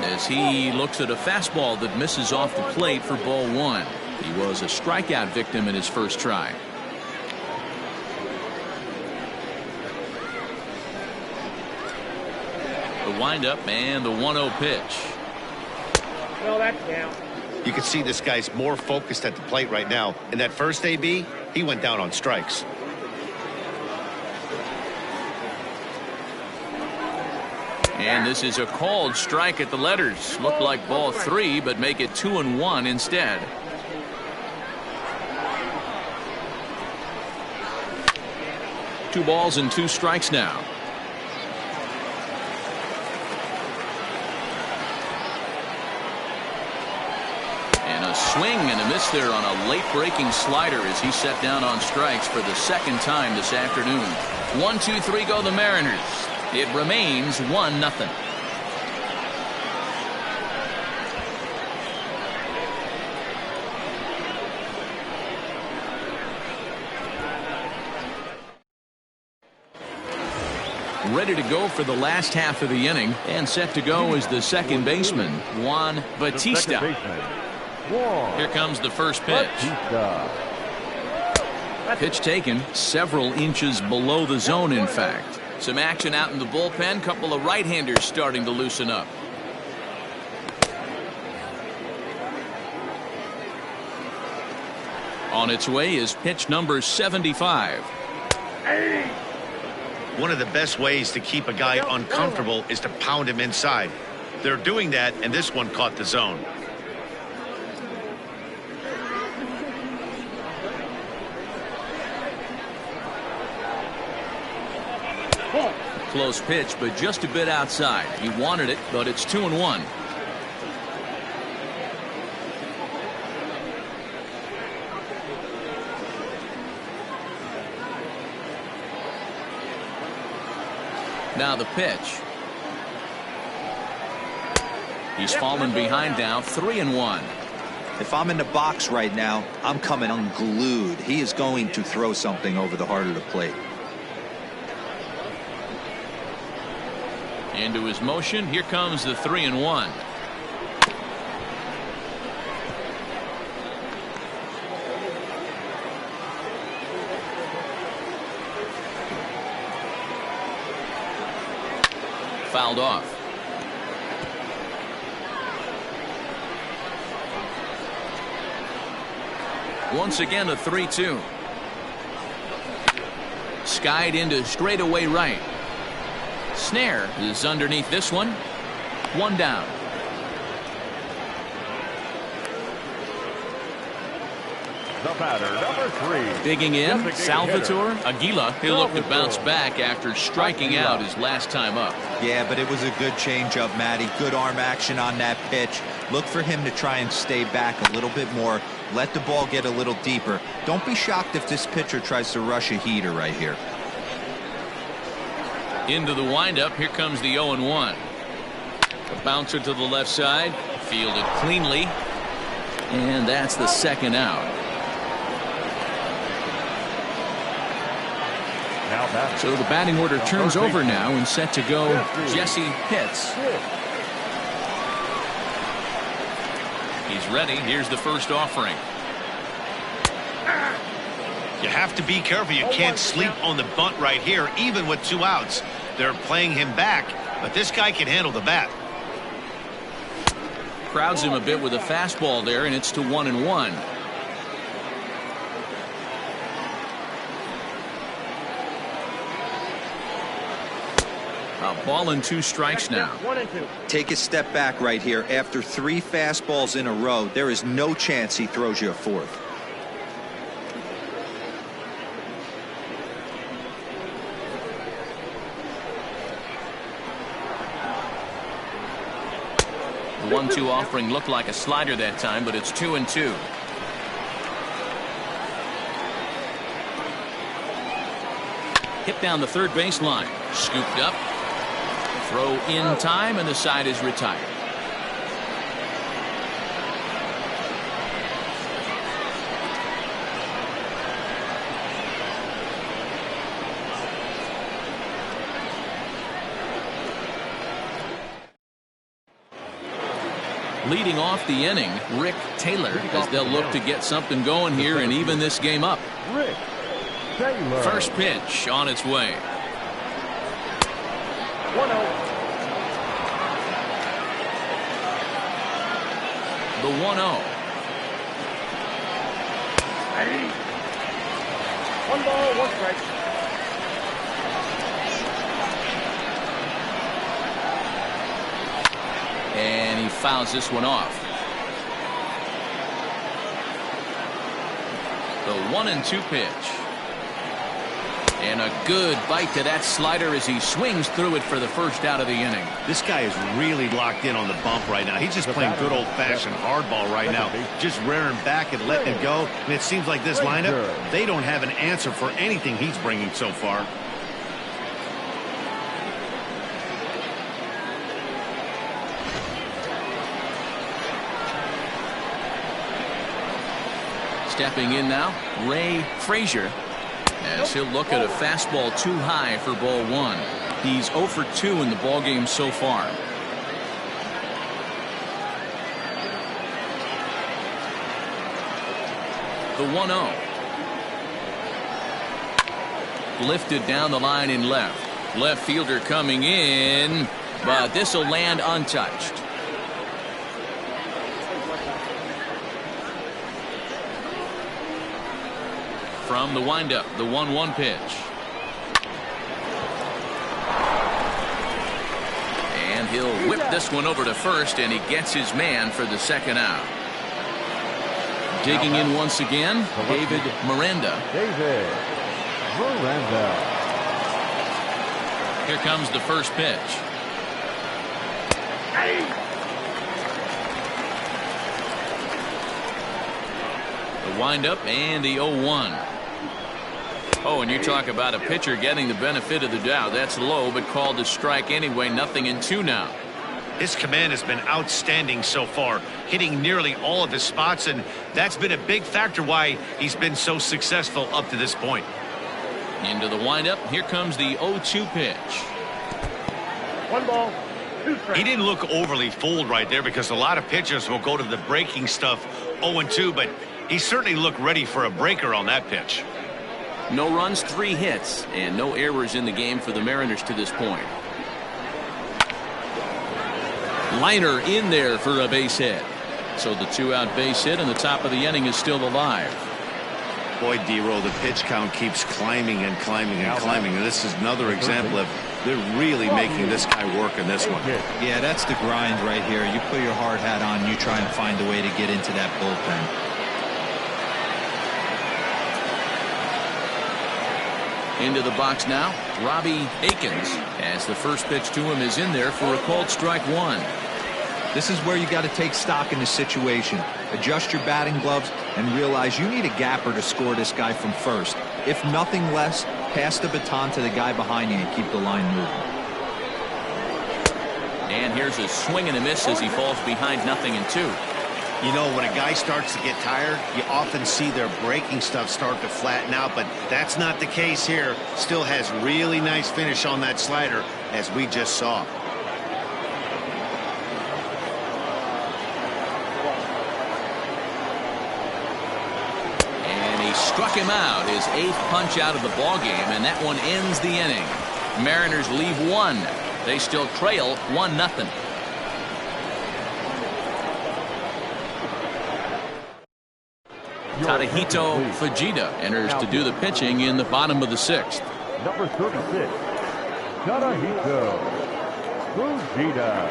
Speaker 1: as he looks at a fastball that misses off the plate for ball 1. He was a strikeout victim in his first try. The windup and the 1-0 pitch.
Speaker 3: No, that's down.
Speaker 5: You can see this guy's more focused at the plate right now. In that first AB, he went down on strikes.
Speaker 1: And this is a called strike at the letters. Looked like ball 3, but make it 2-1 instead. Two balls and 2 strikes now. And a swing and a miss there on a late breaking slider as he set down on strikes for the second time this afternoon. 1-2-3 go the Mariners. It remains 1-0. Ready to go for the last half of the inning, and set to go is the second baseman, Juan Bautista. Here comes the first pitch. Pitch taken several inches below the zone, in fact. Some action out in the bullpen. Couple of right-handers starting to loosen up. On its way is pitch number 75.
Speaker 5: One of the best ways to keep a guy uncomfortable is to pound him inside. They're doing that, and this one caught the zone.
Speaker 1: Close pitch, but just a bit outside. He wanted it, but it's 2-1. Now the pitch. He's fallen behind now, 3-1.
Speaker 4: If I'm in the box right now, I'm coming unglued. He is going to throw something over the heart of the plate.
Speaker 1: Into his motion, here comes the 3-1. Fouled off. Once again a 3-2. Skied into straightaway right. Snare is underneath this one. 1 down.
Speaker 6: The batter, number 3.
Speaker 1: Digging in, Salvatore Aguila. He'll look to bounce back after striking out his last time up.
Speaker 4: Yeah, but it was a good changeup, Matty. Good arm action on that pitch. Look for him to try and stay back a little bit more. Let the ball get a little deeper. Don't be shocked if this pitcher tries to rush a heater right here.
Speaker 1: Into the windup, here comes the 0-1. A bouncer to the left side, fielded cleanly, and that's the second out.
Speaker 6: Now batting.
Speaker 1: So the batting order turns over now and set to go Jesse Pitts. He's ready. Here's the first offering.
Speaker 5: You have to be careful. You can't sleep on the bunt right here, even with 2 outs. They're playing him back, but this guy can handle the bat.
Speaker 1: Crowds him a bit with a fastball there, and it's to 1-1. A ball and 2 strikes now.
Speaker 3: 1-2.
Speaker 4: Take a step back right here. After 3 fastballs in a row, there is no chance he throws you a 4th.
Speaker 1: The 1-2 offering looked like a slider that time, but it's 2-2. Hit down the third baseline. Scooped up. Throw in time, and the side is retired. Leading off the inning, Rick Taylor, as they'll look to get something going here and even this game up.
Speaker 6: Rick Taylor.
Speaker 1: First pitch on its way.
Speaker 3: 1-0.
Speaker 1: The 1-0.
Speaker 3: 1 ball, 1 strike.
Speaker 1: And he fouls this one off. The 1-2 pitch. And a good bite to that slider as he swings through it for the first out of the inning.
Speaker 5: This guy is really locked in on the bump right now. He's just playing good old-fashioned hardball right now. Just rearing back and letting it go. And it seems like this lineup, they don't have an answer for anything he's bringing so far.
Speaker 1: Stepping in now, Ray Frazier, as he'll look at a fastball too high for ball 1. He's 0 for 2 in the ballgame so far. The 1-0. Lifted down the line in left. Left fielder coming in, but this will land untouched. From the windup, the 1-1 pitch. And he'll whip this one over to first, and he gets his man for the second out. Digging in once again, David Miranda.
Speaker 6: David Miranda.
Speaker 1: Here comes the first pitch. The windup and the 0-1. Oh, and you talk about a pitcher getting the benefit of the doubt. That's low, but called a strike anyway. 0-2 now.
Speaker 5: His command has been outstanding so far, hitting nearly all of his spots, and that's been a big factor why he's been so successful up to this point.
Speaker 1: Into the windup. Here comes the 0-2 pitch.
Speaker 3: 1 ball, 2 strikes.
Speaker 5: He didn't look overly fooled right there because a lot of pitchers will go to the breaking stuff 0-2, but he certainly looked ready for a breaker on that pitch.
Speaker 1: No runs, 3 hits, and no errors in the game for the Mariners to this point. Liner in there for a base hit. So the 2-out base hit and the top of the inning is still alive.
Speaker 5: Boy, D-Roll, the pitch count keeps climbing and climbing and climbing. And this is another example of they're really making this guy work in this one.
Speaker 4: Yeah, that's the grind right here. You put your hard hat on, you try and find a way to get into that bullpen.
Speaker 1: Into the box now, Robbie Akins, as the first pitch to him is in there for a called strike 1.
Speaker 4: This is where you got to take stock in the situation. Adjust your batting gloves and realize you need a gapper to score this guy from first. If nothing less, pass the baton to the guy behind you and keep the line moving.
Speaker 1: And here's a swing and a miss as he falls behind 0-2.
Speaker 5: You know, when a guy starts to get tired, you often see their breaking stuff start to flatten out, but that's not the case here. Still has really nice finish on that slider, as we just saw.
Speaker 1: And he struck him out, his 8th punch out of the ball game, and that one ends the inning. Mariners leave 1. They still trail 1-0. Tadahito Fujita enters to do the pitching in the bottom of the 6th.
Speaker 6: Number 36, Tadahito Fujita.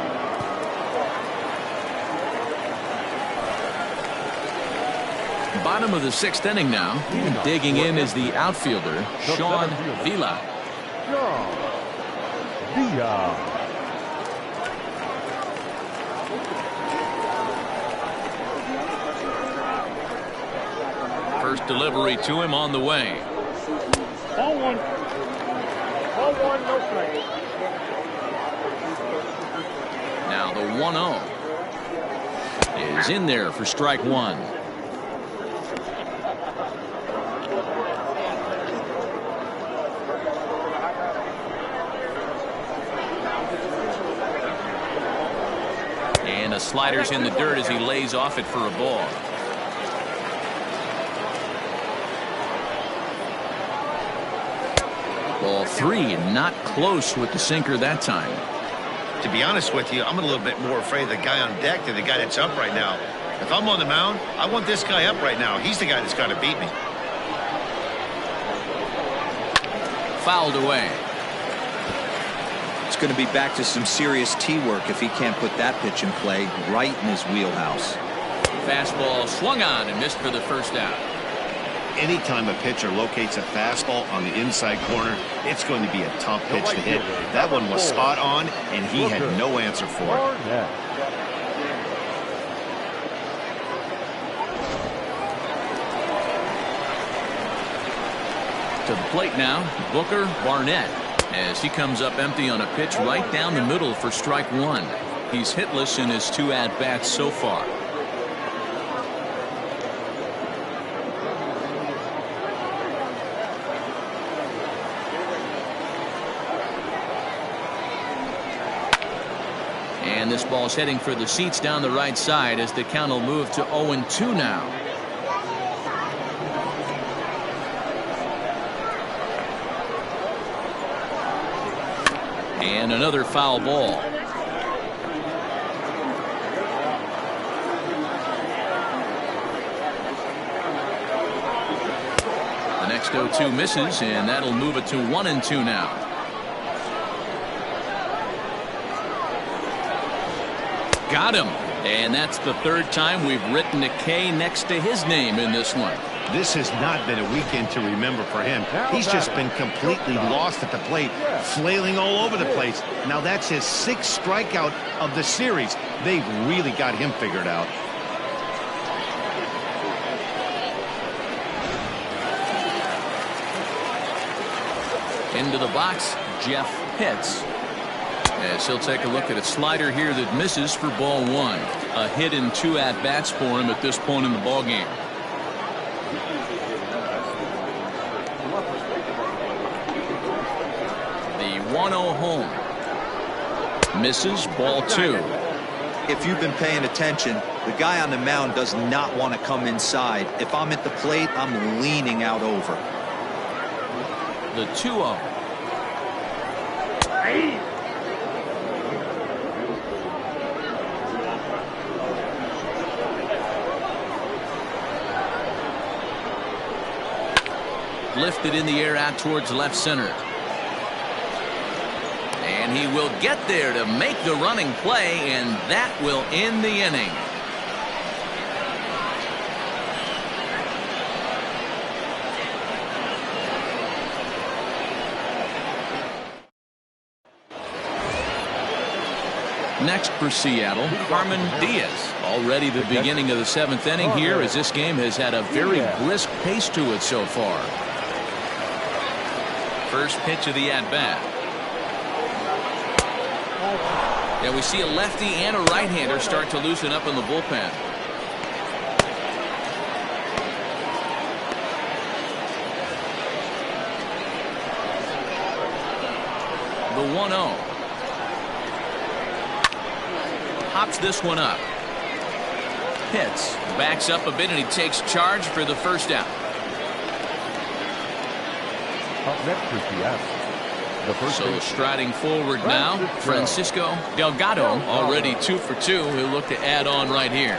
Speaker 1: Bottom of the 6th inning now. Digging in is the outfielder, Sean Vila.
Speaker 6: Sean Villa.
Speaker 1: First delivery to him on the way.
Speaker 3: Ball 1. Ball 1, no strike.
Speaker 1: Now the 1-0 is in there for strike 1. And a slider's in the dirt as he lays off it for a ball. Ball 3, not close with the sinker that time.
Speaker 5: To be honest with you, I'm a little bit more afraid of the guy on deck than the guy that's up right now. If I'm on the mound, I want this guy up right now. He's the guy that's got to beat me.
Speaker 1: Fouled away.
Speaker 4: It's going to be back to some serious tee work if he can't put that pitch in play right in his wheelhouse.
Speaker 1: Fastball swung on and missed for the first out.
Speaker 5: Anytime a pitcher locates a fastball on the inside corner, it's going to be a tough pitch to hit. That one was spot on, and he had no answer for it.
Speaker 1: To the plate now, Booker Barnett, as he comes up empty on a pitch right down the middle for strike 1. He's hitless in his 2 at-bats so far. And this ball's heading for the seats down the right side as the count will move to 0-2 now. And another foul ball. The next 0-2 misses, and that'll move it to 1-2 now. Got him. And that's the 3rd time we've written a K next to his name in this one.
Speaker 5: This has not been a weekend to remember for him. He's just been completely lost at the plate, flailing all over the place. Now that's his 6th strikeout of the series. They've really got him figured out.
Speaker 1: Into the box, Jeff Pitts. As he'll take a look at a slider here that misses for ball 1. A hit in 2 at-bats for him at this point in the ball game. The 1-0 home. Misses, ball 2.
Speaker 4: If you've been paying attention, the guy on the mound does not want to come inside. If I'm at the plate, I'm leaning out over.
Speaker 1: The 2-0. Lifted in the air out towards left center. And he will get there to make the running play, and that will end the inning. Next for Seattle, Carmen Diaz. Already the beginning of the 7th inning here, as this game has had a very brisk pace to it so far. First pitch of the at-bat. Yeah, we see a lefty and a right-hander start to loosen up in the bullpen. The 1-0. Hops this one up. Hits. Backs up a bit and he takes charge for the first down.
Speaker 6: Up next for Seattle. The first
Speaker 1: So striding forward now, Francisco Delgado, already 2 for 2. He'll look to add on right here.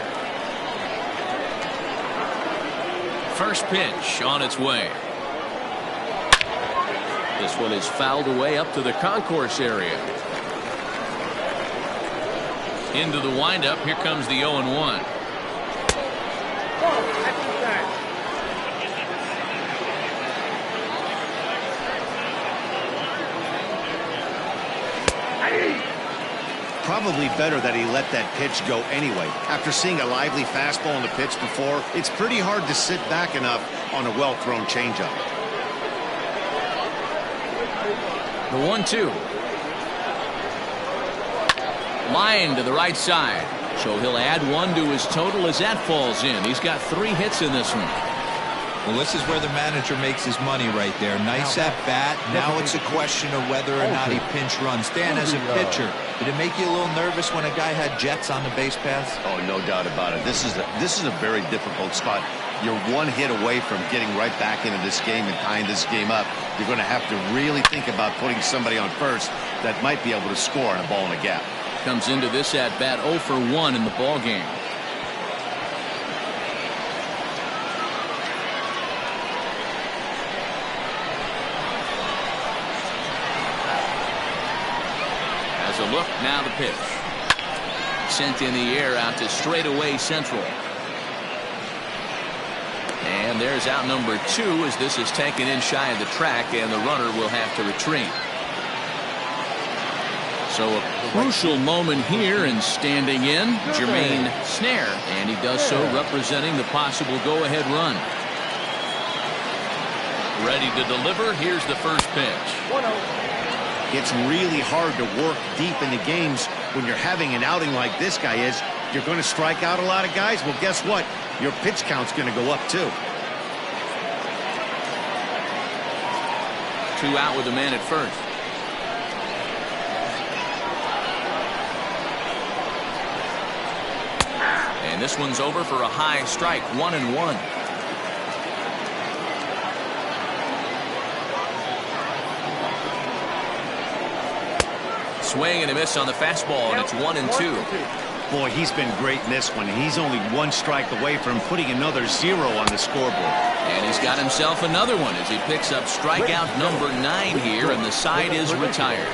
Speaker 1: First pitch on its way. This one is fouled away up to the concourse area. Into the windup. Here comes the 0-1.
Speaker 5: Probably better that he let that pitch go anyway. After seeing a lively fastball on the pitch before, it's pretty hard to sit back enough on a well-thrown changeup.
Speaker 1: The 1-2. Line to the right side. So he'll add 1 to his total as that falls in. He's got 3 hits in this one.
Speaker 4: Well, this is where the manager makes his money right there. Nice at bat. Now it's a question of whether or not he pinch runs. Dan, as a pitcher, did it make you a little nervous when a guy had jets on the base paths?
Speaker 5: Oh, no doubt about it. This is a very difficult spot. You're 1 hit away from getting right back into this game and tying this game up. You're going to have to really think about putting somebody on first that might be able to score on a ball in a gap.
Speaker 1: Comes into this at bat 0 for 1 in the ball game. As a look, now the pitch. Sent in the air out to straightaway central. And there's out number 2 as this is taken in shy of the track and the runner will have to retreat. So a crucial moment here, and standing in, Jermaine Snare, and he does so representing the possible go-ahead run. Ready to deliver. Here's the first pitch.
Speaker 5: It's really hard to work deep into games when you're having an outing like this guy is. You're going to strike out a lot of guys. Well, guess what? Your pitch count's going to go up too.
Speaker 1: 2 out with a man at first. And this one's over for a high strike. 1-1. Swing and a miss on the fastball, and it's 1-2.
Speaker 5: Boy, he's been great in this one. He's only 1 strike away from putting another 0 on the scoreboard.
Speaker 1: And he's got himself another one as he picks up strikeout number 9 here, and the side is retired.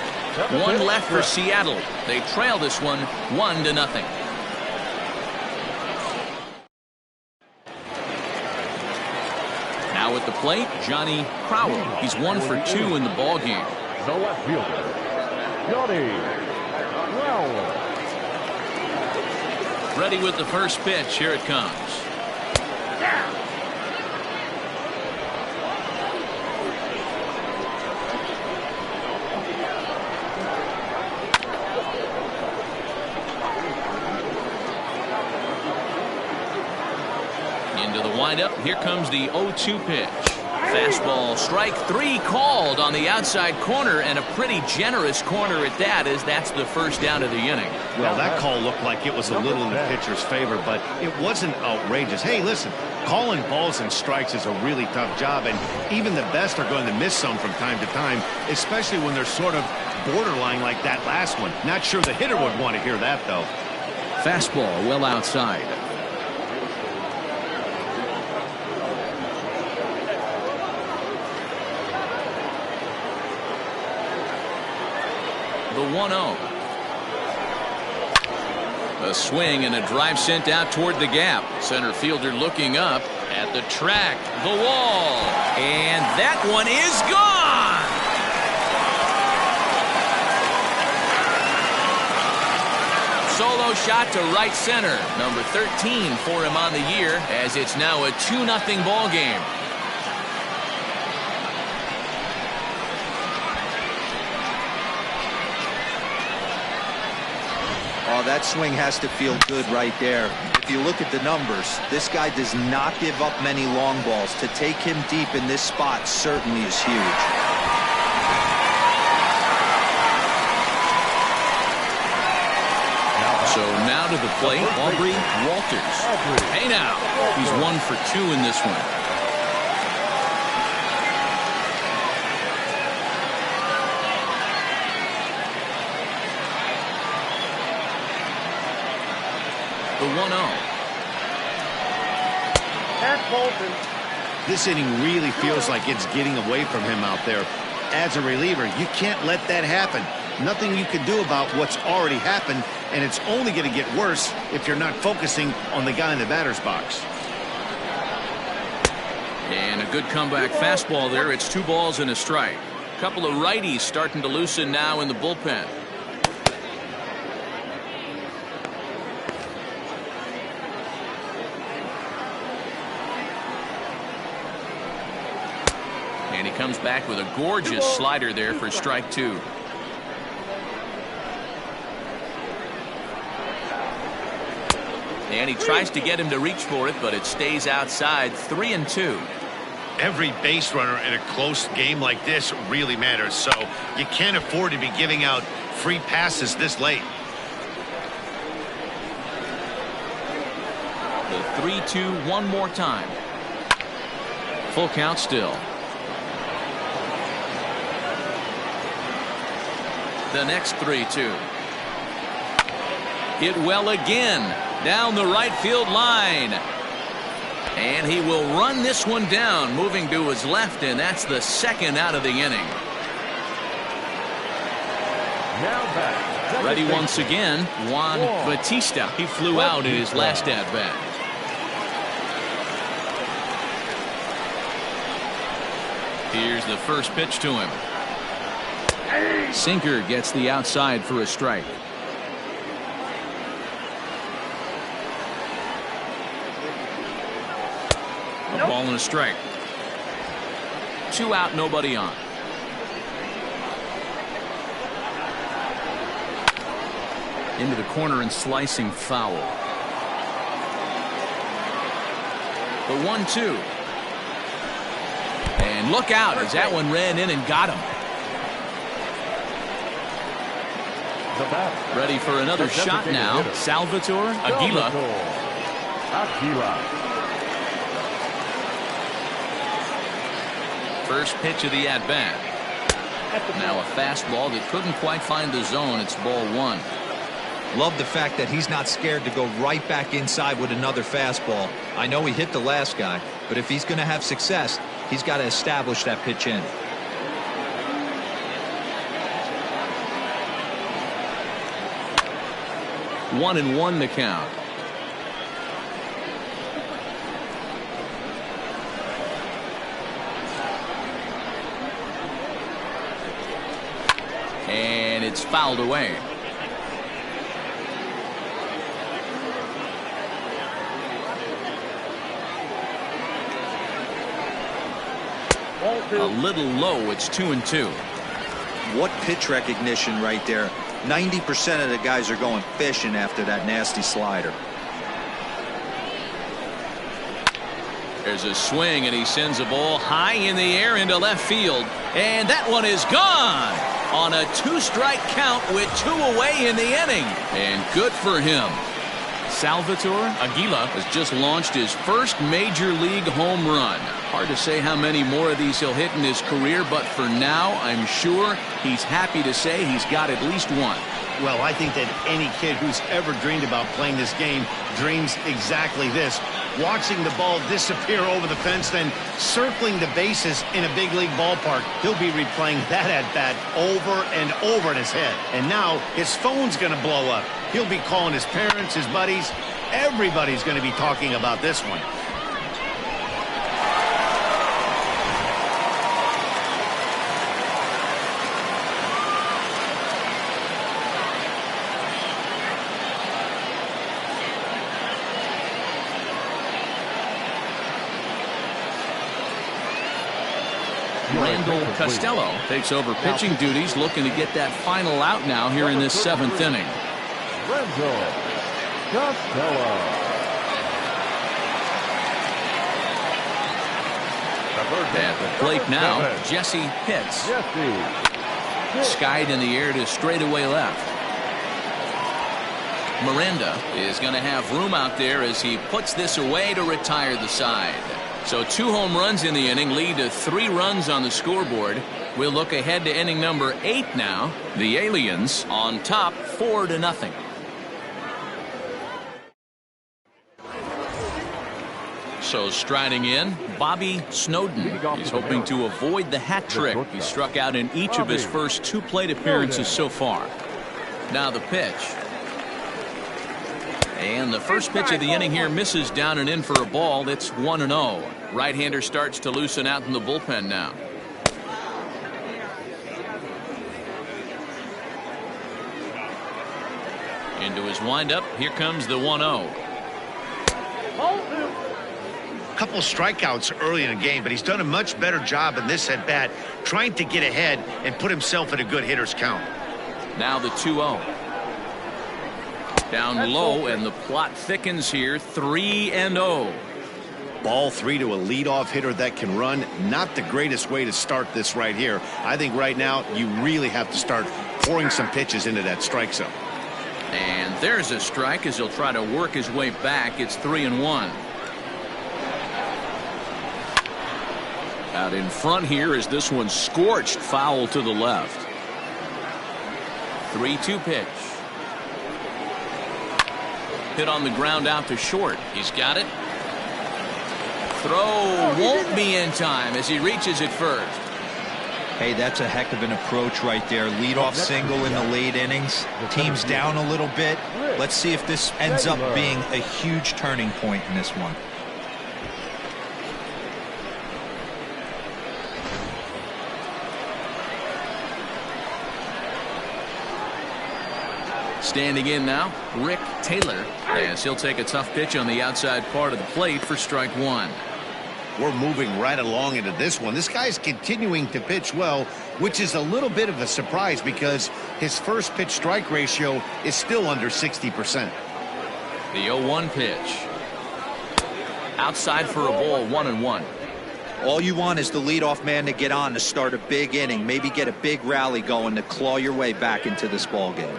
Speaker 1: 1 left for Seattle. They trail this one 1-0. Now at the plate, Johnny Crowell. He's 1 for 2 in the ball game.
Speaker 6: The left fielder, Johnny Crowell.
Speaker 1: Ready with the first pitch. Here it comes. Into the windup. Here comes the 0-2 pitch. Fastball, strike 3 called on the outside corner, and a pretty generous corner at that, as that's the first down of the inning.
Speaker 5: Well, that call looked like it was a little in the pitcher's favor, but it wasn't outrageous. Hey, listen, calling balls and strikes is a really tough job, and even the best are going to miss some from time to time, especially when they're sort of borderline like that last one. Not sure the hitter would want to hear that, though.
Speaker 1: Fastball well outside. The 1-0. A swing and a drive sent out toward the gap. Center fielder looking up at the track, the wall, and that one is gone. Solo shot to right center. Number 13 for him on the year, as it's now a 2-0 ball game.
Speaker 4: Oh, that swing has to feel good right there. If you look at the numbers, this guy does not give up many long balls. To take him deep in this spot certainly is huge.
Speaker 1: to the plate, Aubrey Walters. Hey now, he's 1 for 2 in this one. The 1-0.
Speaker 5: This inning really feels like it's getting away from him out there. As a reliever, you can't let that happen. Nothing you can do about what's already happened, and it's only going to get worse if you're not focusing on the guy in the batter's box.
Speaker 1: And a good comeback fastball there. It's 2 balls and a strike. A couple of righties starting to loosen now in the bullpen. And he comes back with a gorgeous slider there for strike 2. And he tries to get him to reach for it, but it stays outside. 3-2.
Speaker 5: Every base runner in a close game like this really matters, so you can't afford to be giving out free passes this late.
Speaker 1: The 3-2 one more time. Full count still. The next 3-2. Hit well again down the right field line. And he will run this one down, moving to his left, and that's the second out of the inning.
Speaker 6: Now back.
Speaker 1: Ready once again, Juan Bautista. He flew out in his last at-bat. Here's the first pitch to him. Sinker gets the outside for a strike. A ball and a strike. 2 out, nobody on. Into the corner and slicing foul. The 1-2. And look out as that one ran in and got him. Ready for another shot now. Salvatore Aguila. First pitch of the at-bat. Now a fastball that couldn't quite find the zone. It's ball 1.
Speaker 4: Love the fact that he's not scared to go right back inside with another fastball. I know he hit the last guy, but if he's going to have success, he's got to establish that pitch in.
Speaker 1: One and one the count. And it's fouled away. A little low. It's 2-2.
Speaker 4: What pitch recognition right there. 90% of the guys are going fishing after that nasty slider.
Speaker 1: There's a swing, and he sends a ball high in the air into left field. And that one is gone on a 2-strike count with 2 away in the inning. And good for him. Salvatore Aguila has just launched his first major league home run. Hard to say how many more of these he'll hit in his career, but for now, I'm sure he's happy to say he's got at least one.
Speaker 5: Well, I think that any kid who's ever dreamed about playing this game dreams exactly this. Watching the ball disappear over the fence, then circling the bases in a big league ballpark. He'll be replaying that at-bat over and over in his head. And now his phone's going to blow up. He'll be calling his parents, his buddies. Everybody's going to be talking about this one.
Speaker 1: Randall Costello takes over pitching duties, looking to get that final out now here in this 7th inning.
Speaker 6: Randall Costello.
Speaker 1: At the plate now, Jesse Pitts. Skied in the air to straightaway left. Miranda is going to have room out there as he puts this away to retire the side. So 2 home runs in the inning lead to 3 runs on the scoreboard. We'll look ahead to inning number 8 now. The Aliens on top 4-0. So striding in, Bobby Snowden. He's hoping to avoid the hat trick. He struck out in each of his first 2 plate appearances so far. Now the pitch. And the first pitch of the inning here misses down and in for a ball. It's 1-0. Right-hander starts to loosen out in the bullpen now. Into his windup. Here comes the 1-0.
Speaker 5: Couple strikeouts early in the game, but he's done a much better job in this at bat trying to get ahead and put himself in a good hitter's count.
Speaker 1: Now the 2-0. Down low, and the plot thickens here. 3-0.
Speaker 5: Ball 3 to a leadoff hitter that can run. Not the greatest way to start this right here. I think right now you really have to start pouring some pitches into that strike zone.
Speaker 1: And there's a strike as he'll try to work his way back. It's 3-1. Out in front here is this one scorched foul to the left. 3-2 pitch. Hit on the ground out to short. He's got it. Throw won't be in time as he reaches it first.
Speaker 4: Hey, that's a heck of an approach right there. Leadoff single in the late innings. Team's down a little bit. Let's see if this ends up being a huge turning point in this one.
Speaker 1: Standing in now, Rick Taylor, as he'll take a tough pitch on the outside part of the plate for strike 1.
Speaker 5: We're moving right along into this one. This guy's continuing to pitch well, which is a little bit of a surprise because his first pitch strike ratio is still under 60%.
Speaker 1: The 0-1 pitch. Outside for a ball, 1-1.
Speaker 4: All you want is the leadoff man to get on to start a big inning, maybe get a big rally going to claw your way back into this ball game.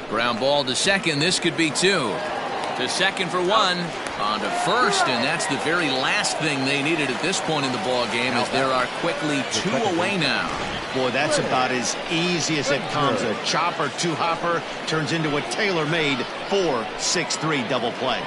Speaker 1: Ground ball to second. This could be 2. To second for 1. On to first, and that's the very last thing they needed at this point in the ball game, as there are quickly 2 away now.
Speaker 5: Boy, that's about as easy as it comes. A chopper 2-hopper turns into a tailor-made 4-6-3 double play.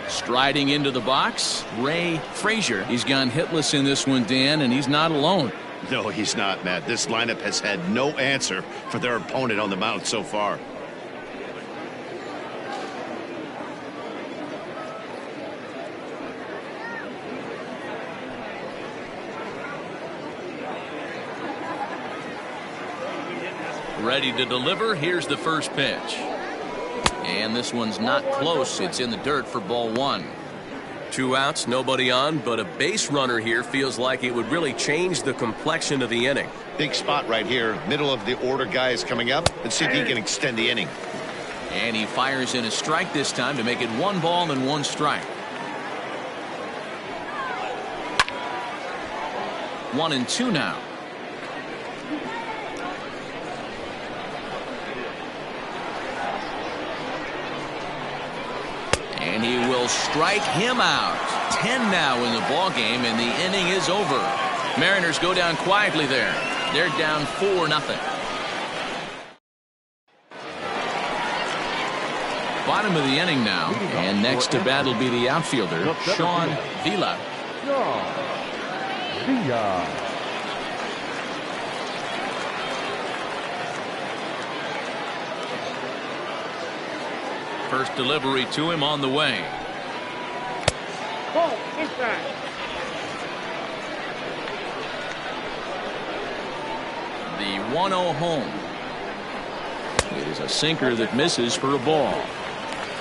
Speaker 1: Striding into the box, Ray Frazier. He's gone hitless in this one, Dan, and he's not alone.
Speaker 5: No, he's not, Matt. This lineup has had no answer for their opponent on the mound so far.
Speaker 1: Ready to deliver. Here's the first pitch. And this one's not close. It's in the dirt for ball 1.
Speaker 7: 2 outs, nobody on, but a base runner here feels like it would really change the complexion of the inning.
Speaker 5: Big spot right here. Middle of the order guy is coming up. Let's see if he can extend the inning.
Speaker 1: And he fires in a strike this time to make it 1 ball and 1 strike. 1-2 now. And he will strike him out. 10 now in the ball game, and the inning is over. Mariners go down quietly there. They're down 4-0. Bottom of the inning now, and next to bat will be the outfielder, Sean Villa. First delivery to him on the way.
Speaker 3: Ball inside.
Speaker 1: The 1-0 home. It is a sinker that misses for a ball.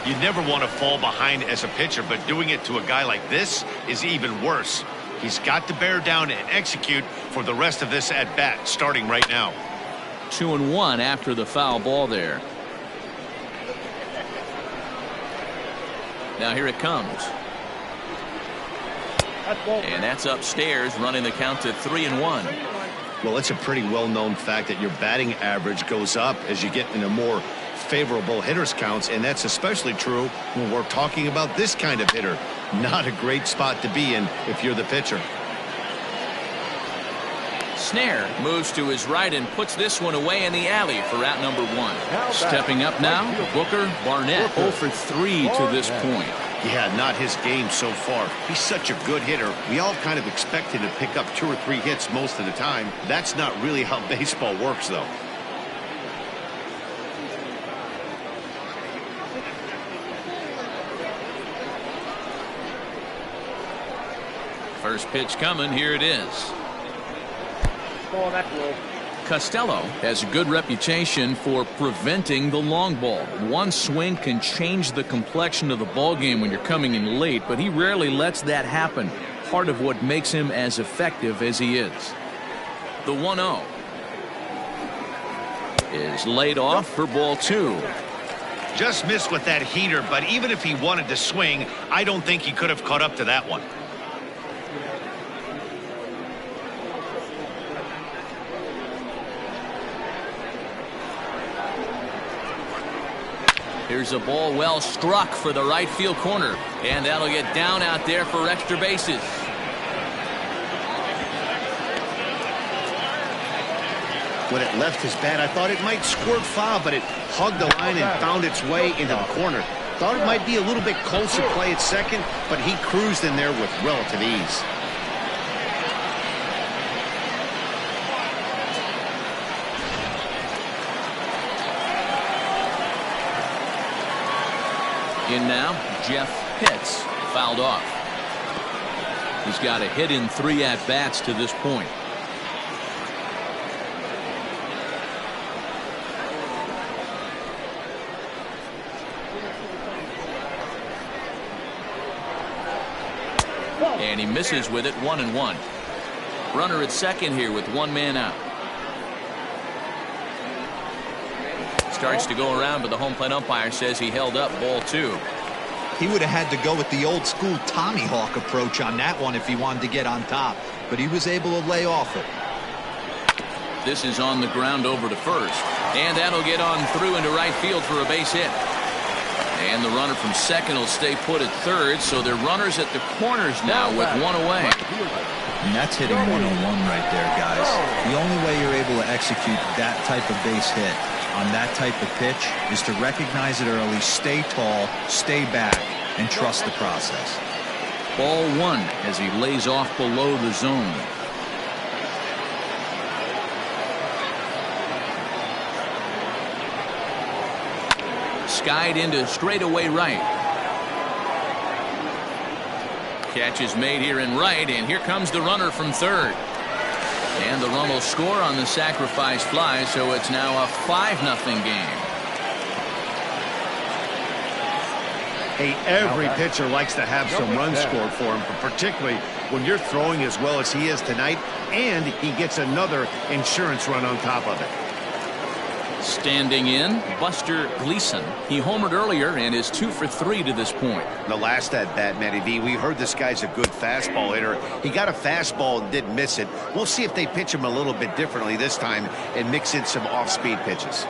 Speaker 5: You never want to fall behind as a pitcher, but doing it to a guy like this is even worse. He's got to bear down and execute for the rest of this at bat, starting right now.
Speaker 1: 2-1 after the foul ball there. Now here it comes. And that's upstairs, running the count to 3-1.
Speaker 5: Well, it's a pretty well-known fact that your batting average goes up as you get into more favorable hitters counts, and that's especially true when we're talking about this kind of hitter. Not a great spot to be in if you're the pitcher.
Speaker 1: Snare moves to his right and puts this one away in the alley for out number 1. Stepping up now, Booker Barnett, 0 for 3 to this point.
Speaker 5: Yeah, not his game so far. He's such a good hitter. We all kind of expect him to pick up 2 or 3 hits most of the time. That's not really how baseball works, though.
Speaker 1: First pitch coming. Here it is. Costello has a good reputation for preventing the long ball. One swing can change the complexion of the ball game when you're coming in late, but he rarely lets that happen. Part of what makes him as effective as he is. The 1-0 is laid off for ball 2.
Speaker 5: Just missed with that heater, but even if he wanted to swing, I don't think he could have caught up to that one.
Speaker 1: Here's a ball well struck for the right field corner, and that'll get down out there for extra bases.
Speaker 5: When it left his bat, I thought it might squirt foul, but it hugged the line and found its way into the corner. Thought it might be a little bit closer play at second, but he cruised in there with relative ease.
Speaker 1: In now, Jeff Pitts, fouled off. He's got a hit in 3 at-bats to this point. And he misses with it, 1-1. Runner at second here with 1 man out. Starts to go around, but the home plate umpire says he held up ball 2.
Speaker 4: He would have had to go with the old school Tommy Hawk approach on that one if he wanted to get on top, but he was able to lay off it.
Speaker 1: This is on the ground over to first, and that'll get on through into right field for a base hit. And the runner from second will stay put at third, so they're runners at the corners now with 1 away.
Speaker 4: And that's hitting 101 right there, guys. The only way you're able to execute that type of base hit on that type of pitch is to recognize it early, stay tall, stay back, and trust the process.
Speaker 1: Ball 1 as he lays off below the zone. Skied into straightaway right. Catch is made here in right, and here comes the runner from third. And the run will score on the sacrifice fly, so it's now a 5-0 game.
Speaker 5: Hey, every pitcher likes to have some runs scored for him, but particularly when you're throwing as well as he is tonight, and he gets another insurance run on top of it.
Speaker 1: Standing in, Buster Gleason. He homered earlier and is 2 for 3 to this point.
Speaker 5: The last at bat, Matty V, we heard this guy's a good fastball hitter. He got a fastball and didn't miss it. We'll see if they pitch him a little bit differently this time and mix in some off-speed pitches.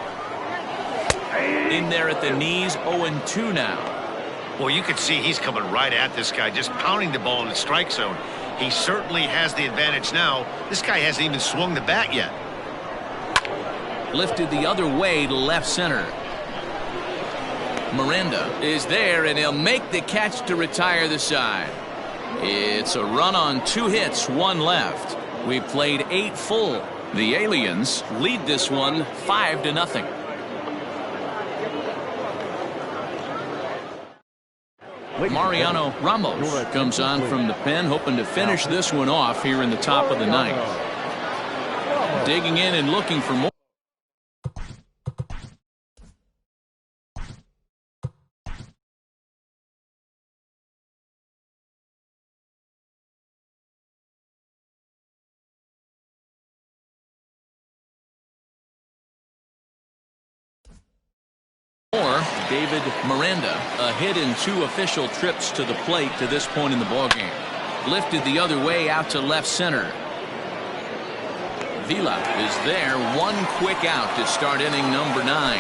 Speaker 1: In there at the knees, 0-2 now.
Speaker 5: Well, you can see he's coming right at this guy, just pounding the ball in the strike zone. He certainly has the advantage now. This guy hasn't even swung the bat yet.
Speaker 1: Lifted the other way to left center. Miranda is there, and he'll make the catch to retire the side. It's a run on 2 hits, 1 left. We've played 8 full. The Aliens lead this one 5-0. Mariano Ramos comes on from the pen, hoping to finish this one off here in the top of the 9th. Digging in and looking for more. David Miranda. A hit in 2 official trips to the plate to this point in the ballgame. Lifted the other way out to left center. Vila is there. 1 quick out to start inning number 9.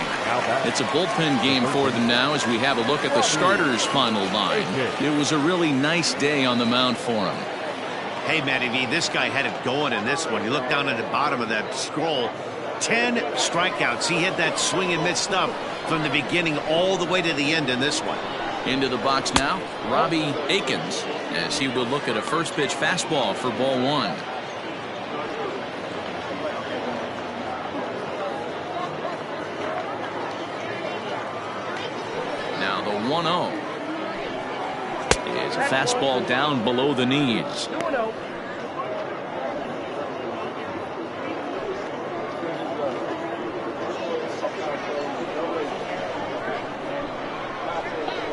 Speaker 1: It's a bullpen game for them now as we have a look at the starters' final line. It was a really nice day on the mound for him.
Speaker 5: Hey, Matty V, this guy had it going in this one. You look down at the bottom of that scroll. 10 strikeouts. He hit that swing and miss stuff from the beginning all the way to the end in this one.
Speaker 1: Into the box now, Robbie Akins, as he will look at a first pitch fastball for ball 1. Now the 1-0 is a fastball down below the knees.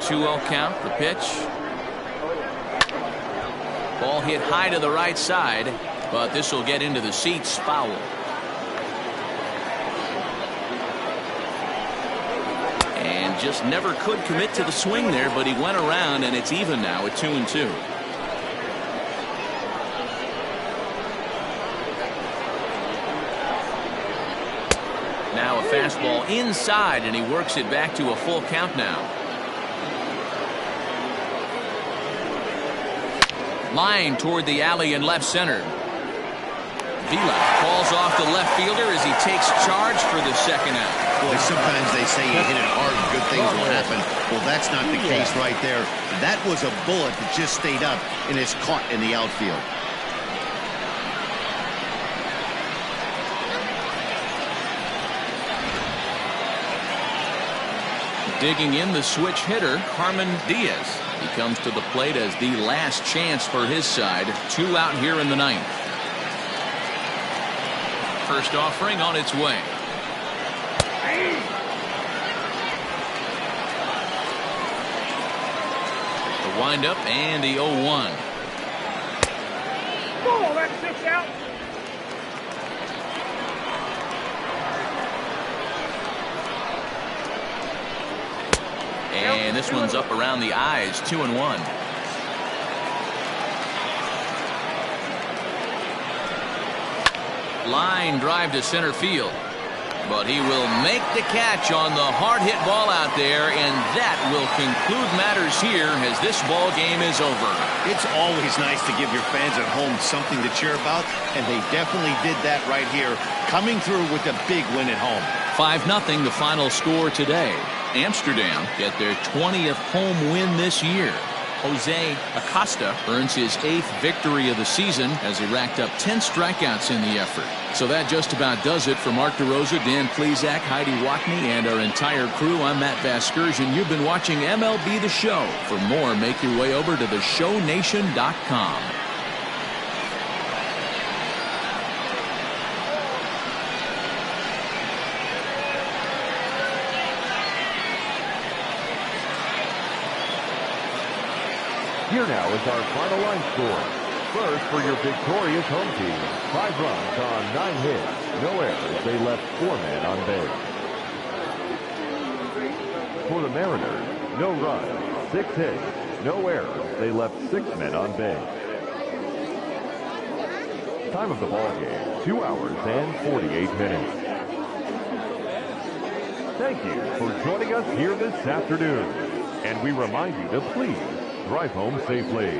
Speaker 1: 2-0 count, the pitch. Ball hit high to the right side, but this will get into the seats, foul. And just never could commit to the swing there, but he went around, and it's even now at 2-2. Now a fastball inside, and he works it back to a full count now. Line toward the alley in left center. Vila falls off the left fielder as he takes charge for the second out.
Speaker 5: Boy, sometimes they say you hit it hard and good things will happen. Well, that's not the case right there. That was a bullet that just stayed up and is caught in the outfield.
Speaker 1: Digging in the switch hitter, Carmen Diaz. He comes to the plate as the last chance for his side. 2 out here in the 9th. First offering on its way. The windup and the 0-1.
Speaker 3: Oh, that's 6 out.
Speaker 1: And this one's up around the eyes. 2-1. Line drive to center field, but he will make the catch on the hard hit ball out there, and that will conclude matters here as this ball game is over.
Speaker 5: It's always nice to give your fans at home something to cheer about, and they definitely did that right here, coming through with a big win at home.
Speaker 1: 5-0 the final score today. Amsterdam get their 20th home win this year. Jose Acosta earns his 8th victory of the season as he racked up 10 strikeouts in the effort. So that just about does it for Mark DeRosa, Dan Plesac, Heidi Watney, and our entire crew. I'm Matt Vasgersian. You've been watching MLB The Show. For more, make your way over to theshownation.com.
Speaker 6: Here now is our final line score. First, for your victorious home team, 5 runs on 9 hits, no errors. They left 4 men on base. For the Mariners, no runs, 6 hits, no errors. They left 6 men on base. Time of the ball game, 2 hours and 48 minutes. Thank you for joining us here this afternoon. And we remind you to please drive home safely.